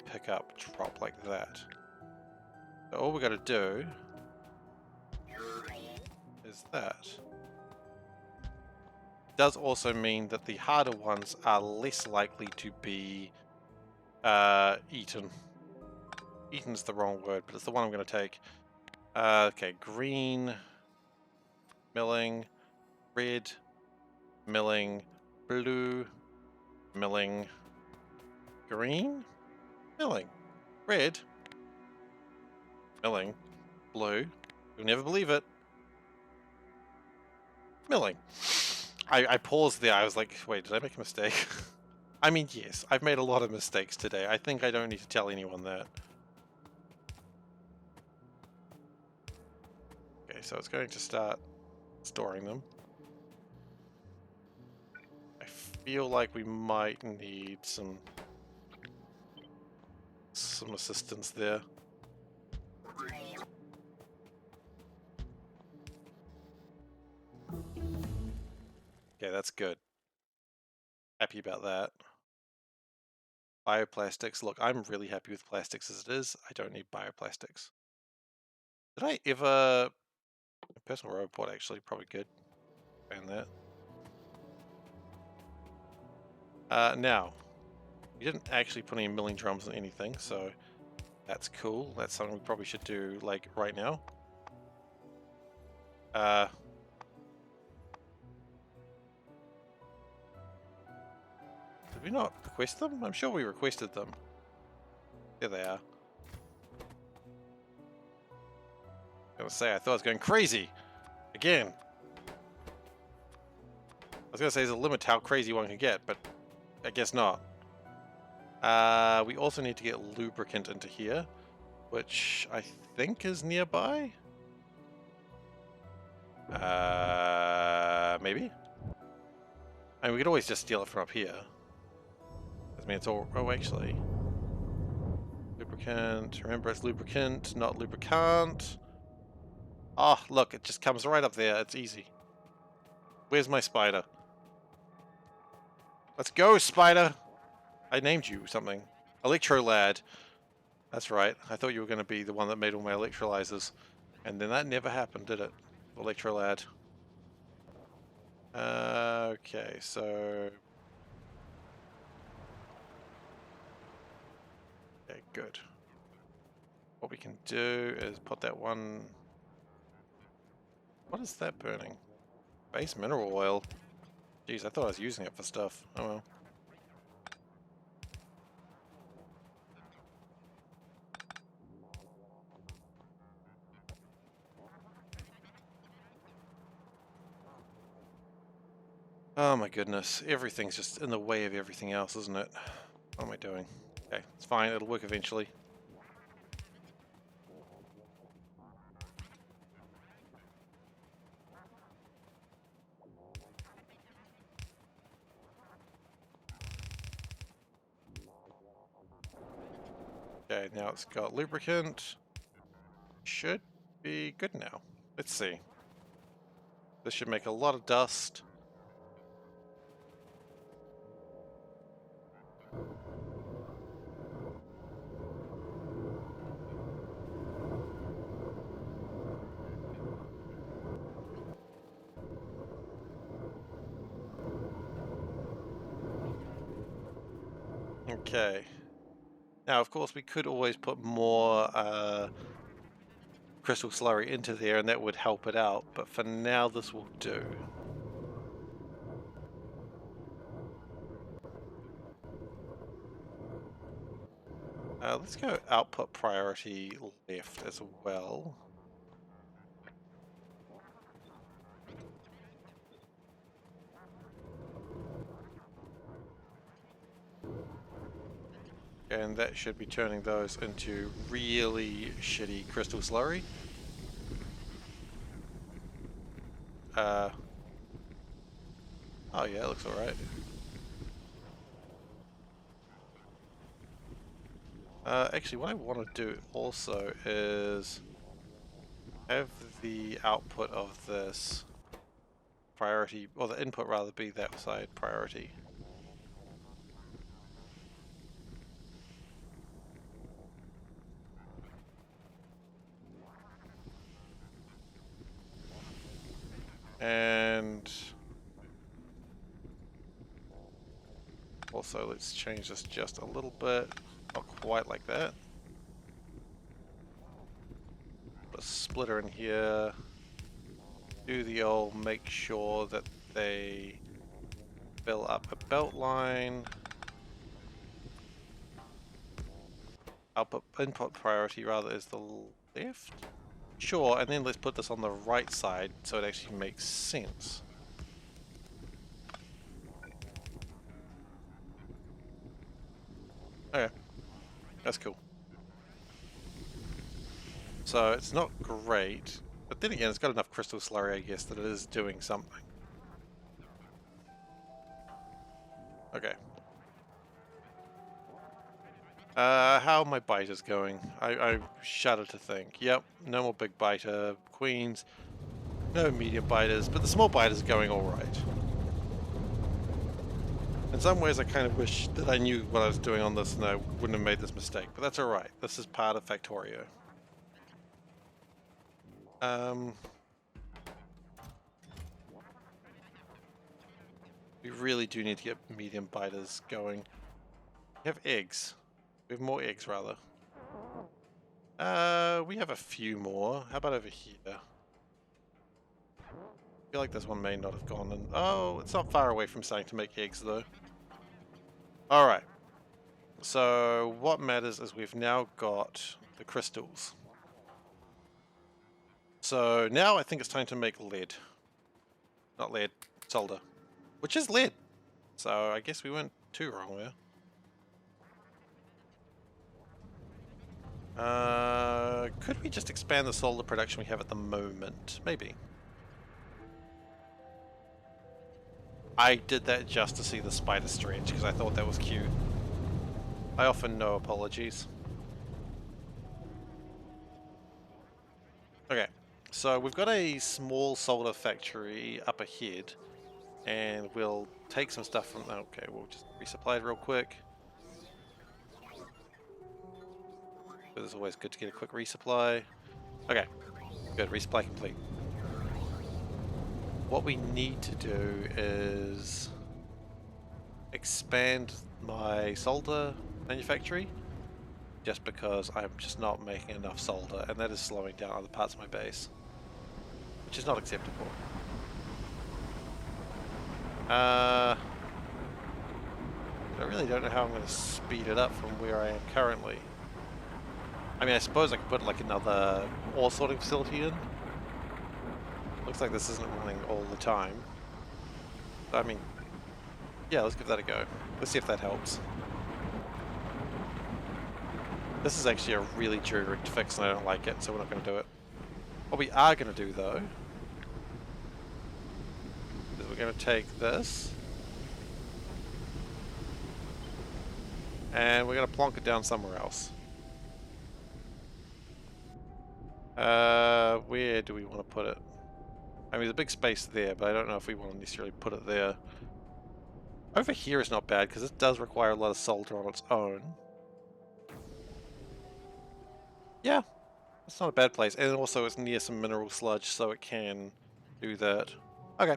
pick up, drop like that. So all we got to do is that. Does also mean that the harder ones are less likely to be eaten. Eaten's the wrong word, but it's the one I'm going to take. Okay, green, milling, red, milling, blue, milling, green, milling, red, milling, blue. You'll never believe it. Milling. I paused there. I was like, wait, did I make a mistake? I mean, yes, I've made a lot of mistakes today. I think I don't need to tell anyone that. Okay, so it's going to start storing them. I feel like we might need some assistance there. Okay, that's good. Happy about that. Bioplastics. Look, I'm really happy with plastics as it is. I don't need bioplastics. Did I ever... Personal robot, actually, probably good. And that. Now, you didn't actually put any milling drums in anything, so that's cool. That's something we probably should do, like, right now. Did we not request them? I'm sure we requested them. There they are. I was gonna say, I thought I was going crazy! Again! I was gonna say there's a limit to how crazy one can get, but I guess not. We also need to get lubricant into here, which I think is nearby? Maybe? I mean, we could always just steal it from up here. I mean, it's all... Oh, actually. Lubricant. Remember, it's lubricant, not lubricant. Oh, look, it just comes right up there. It's easy. Where's my spider? Let's go, spider! I named you something. Electro Lad. That's right. I thought you were going to be the one that made all my electrolyzers. And then that never happened, did it? Electro Lad. Okay, so... Okay, good. What we can do is put that one... What is that burning? Base mineral oil. Jeez, I thought I was using it for stuff. Oh well. Oh my goodness, everything's just in the way of everything else, isn't it? What am I doing? Okay, it's fine, it'll work eventually. Okay, now it's got lubricant. Should be good now. Let's see. This should make a lot of dust. Okay. Now, of course, we could always put more crystal slurry into there and that would help it out, but for now this will do. Let's go output priority left as well. And that should be turning those into really shitty crystal slurry. Oh yeah, it looks alright. Actually, what I want to do also is have the output of this priority, or the input rather, be that side priority. And also let's change this just a little bit, not quite like that. Put a splitter in here. Do the old make sure that they fill up a belt line. Output input priority rather is the left. Sure, and then let's put this on the right side so it actually makes sense. Okay, that's cool. So it's not great, but then again, it's got enough crystal slurry, I guess, that it is doing something. Okay. How are my biters going? I shudder to think. Yep, no more big biter queens, no medium biters, but the small biters are going alright. In some ways, I kind of wish that I knew what I was doing on this and I wouldn't have made this mistake, but that's alright. This is part of Factorio. We really do need to get medium biters going. We have eggs. We have more eggs, rather. We have a few more. How about over here? I feel like this one may not have gone in. Oh, it's not far away from starting to make eggs, though. Alright. So, what matters is we've now got the crystals. So, now I think it's time to make lead. Not lead, solder. Which is lead. So, I guess we weren't too wrong there. Could we just expand the solder production we have at the moment? Maybe. I did that just to see the spider stretch because I thought that was cute. I offer no apologies. Okay, so we've got a small solder factory up ahead, and we'll take some stuff from. Okay, we'll just resupply it real quick. It's always good to get a quick resupply. Okay, good, resupply complete. What we need to do is expand my solder manufactory, just because I'm just not making enough solder, and that is slowing down other parts of my base, which is not acceptable. I really don't know how I'm going to speed it up from where I am currently. I mean, I suppose I could put like another ore sorting facility in. Looks like this isn't running all the time. I mean, yeah, let's give that a go. Let's see if that helps. This is actually a really direct fix and I don't like it, so we're not going to do it. What we are going to do though, is we're going to take this, and we're going to plonk it down somewhere else. Where do we want to put it? I mean, there's a big space there, but I don't know if we want to necessarily put it there. Over here is not bad, because it does require a lot of solder on its own. Yeah, it's not a bad place. And also it's near some mineral sludge, so it can do that. Okay,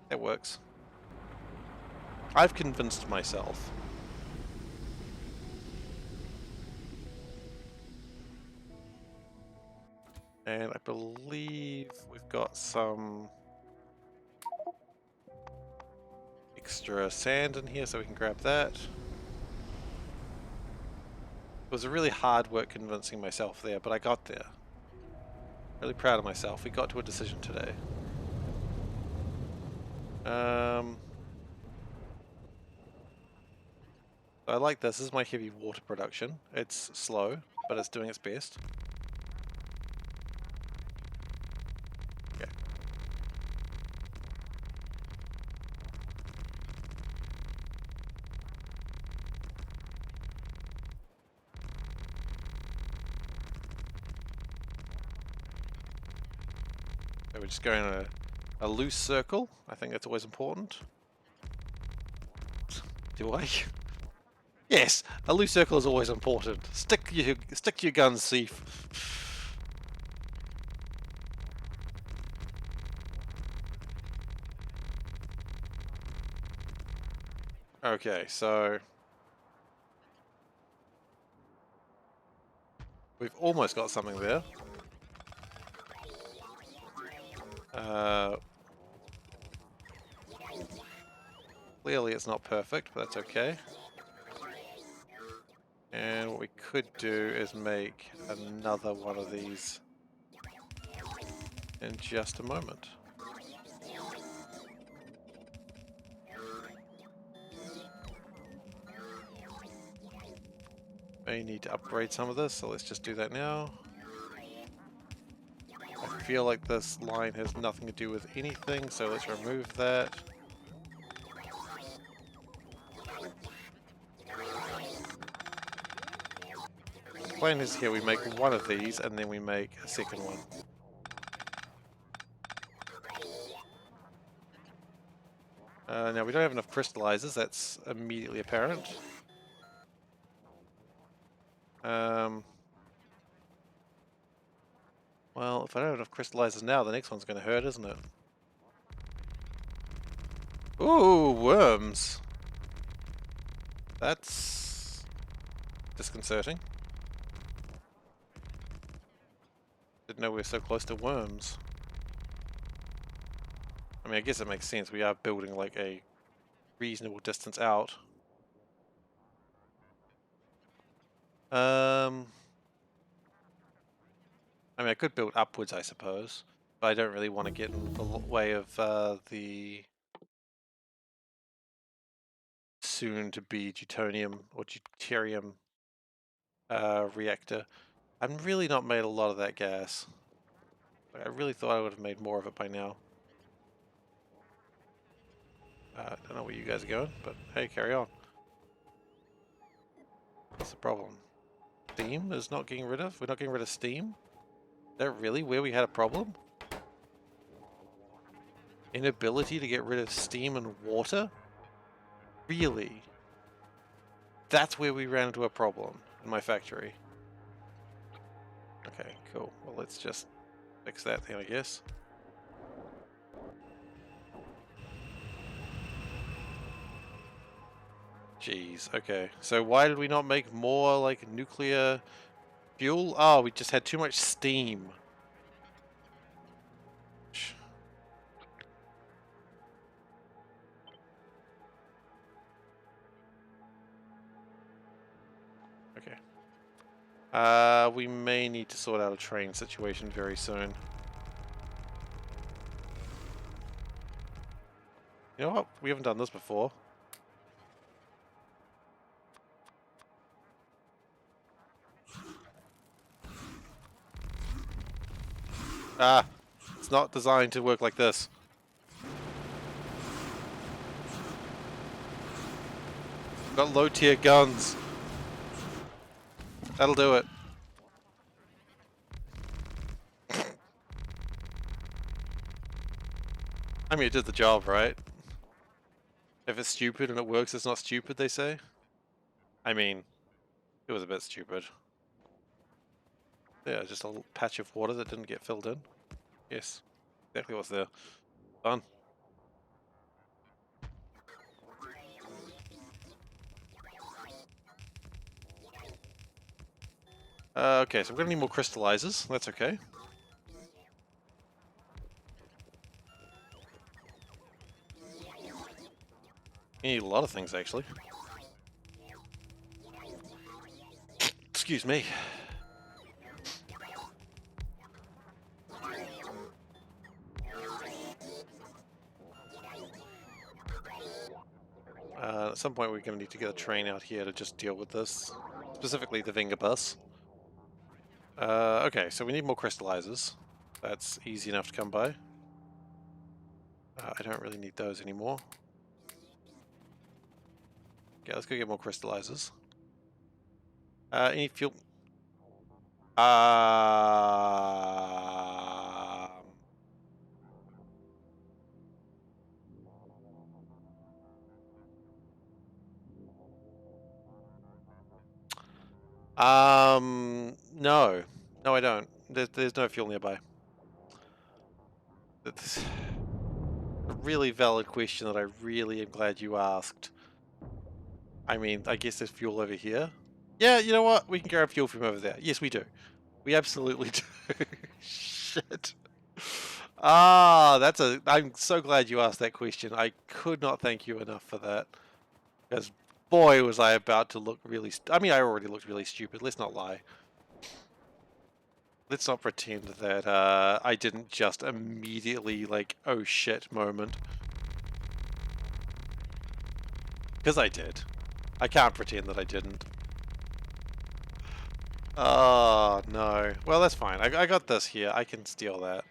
that works. I've convinced myself. And I believe we've got some extra sand in here, so we can grab that. It was a really hard work convincing myself there, but I got there. Really proud of myself. We got to a decision today. I like this. This is my heavy water production. It's slow, but it's doing its best. Okay. So we're just going in a loose circle. I think that's always important. Do I? Yes, a loose circle is always important. Stick to your guns, Seif. Okay, so we've almost got something there. Clearly it's not perfect, but that's okay. And what we could do is make another one of these in just a moment. May need to upgrade some of this, so let's just do that now. I feel like this line has nothing to do with anything, so let's remove that. The plan is here we make one of these and then we make a second one. Now we don't have enough crystallizers, that's immediately apparent. Well, if I don't have enough crystallizers now, the next one's going to hurt, isn't it? Ooh, worms! That's disconcerting. Didn't know we were so close to worms. I mean, I guess it makes sense. We are building like a reasonable distance out. I mean, I could build upwards, I suppose, but I don't really want to get in the way of the soon-to-be deuterium or deuterium reactor. I've really not made a lot of that gas. Like, I really thought I would have made more of it by now. I don't know where you guys are going, but hey, carry on. What's the problem? Steam is not getting rid of? We're not getting rid of steam? Is that really where we had a problem? Inability to get rid of steam and water? Really? That's where we ran into a problem in my factory. Okay, cool. Well, let's just fix that then, I guess. Jeez, okay. So why did we not make more, like, nuclear fuel? Oh, we just had too much steam. Okay. We may need to sort out a train situation very soon. You know what? We haven't done this before. Ah, it's not designed to work like this. Got low tier guns. That'll do it. I mean, it did the job, right? If it's stupid and it works, it's not stupid, they say. I mean, it was a bit stupid. Yeah, just a little patch of water that didn't get filled in. Yes, exactly what's there. Done. Okay, so we're gonna need more crystallizers. That's okay. You need a lot of things, actually. Excuse me. At some point we're going to need to get a train out here to just deal with this. Specifically the Venga bus. Okay, so we need more crystallizers. That's easy enough to come by. I don't really need those anymore. Okay, let's go get more crystallizers. Any fuel? No. No, I don't. There's no fuel nearby. That's a really valid question that I really am glad you asked. I mean, I guess there's fuel over here. Yeah, you know what? We can grab fuel from over there. Yes, we do. We absolutely do. Shit. I'm so glad you asked that question. I could not thank you enough for that. Because boy, was I about to look really... I mean, I already looked really stupid. Let's not lie. Let's not pretend that I didn't just immediately, like, oh shit moment. Because I did. I can't pretend that I didn't. Oh, no. Well, that's fine. I got this here. I can steal that.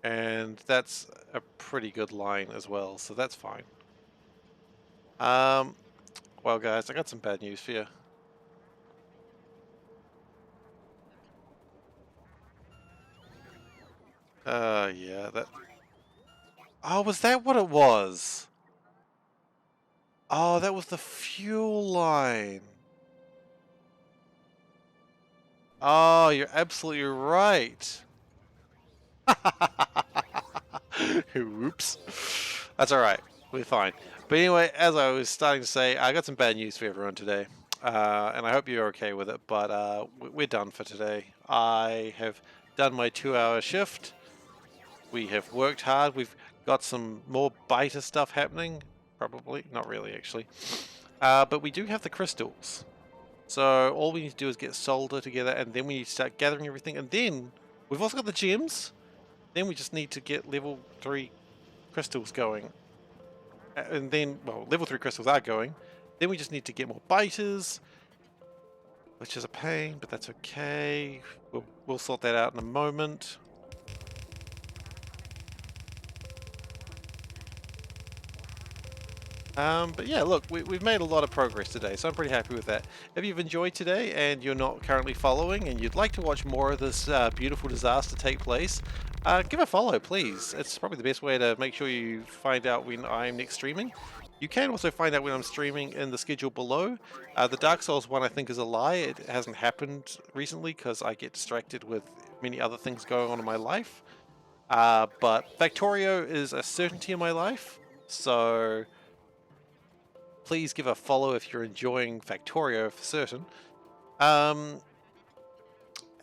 And that's a pretty good line as well, so that's fine. Well, guys, I got some bad news for you. Yeah, that... Oh, was that what it was? Oh, that was the fuel line. Oh, you're absolutely right. Whoops. That's alright. We're fine. But anyway, as I was starting to say, I got some bad news for everyone today. And I hope you're okay with it, but we're done for today. I have done my 2-hour shift. We have worked hard. We've got some more beta stuff happening. Probably. Not really, actually. But we do have the crystals. So all we need to do is get solder together, and then we need to start gathering everything. And then we've also got the gems. Then we just need to get level 3 crystals going. And then, well, level 3 crystals are going. Then we just need to get more biters, which is a pain, but that's okay. We'll sort that out in a moment. But yeah, look, we've made a lot of progress today, so I'm pretty happy with that. If you've enjoyed today and you're not currently following and you'd like to watch more of this beautiful disaster take place, give a follow, please. It's probably the best way to make sure you find out when I'm next streaming. You can also find out when I'm streaming in the schedule below. The Dark Souls one I think is a lie. It hasn't happened recently because I get distracted with many other things going on in my life. But Factorio is a certainty in my life, so... please give a follow if you're enjoying Factorio for certain.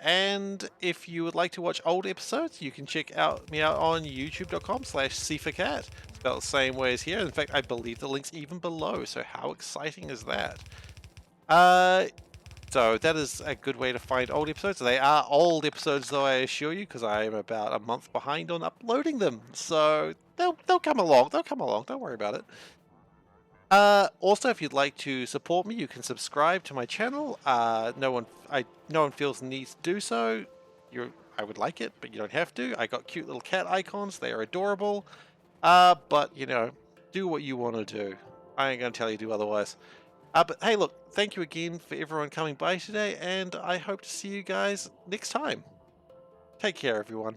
And if you would like to watch old episodes, you can check me out on youtube.com/SeiferKatt. Spelled the same way as here. In fact, I believe the link's even below, so how exciting is that? So that is a good way to find old episodes. They are old episodes, though, I assure you, because I am about a month behind on uploading them. So they'll come along. They'll come along. Don't worry about it. Also, if you'd like to support me, you can subscribe to my channel. No one feels the need to do so. I would like it, but you don't have to. I got cute little cat icons. They are adorable. But you know, do what you want to do. I ain't gonna tell you to do otherwise. But hey, look, thank you again for everyone coming by today, and I hope to see you guys next time. Take care, everyone.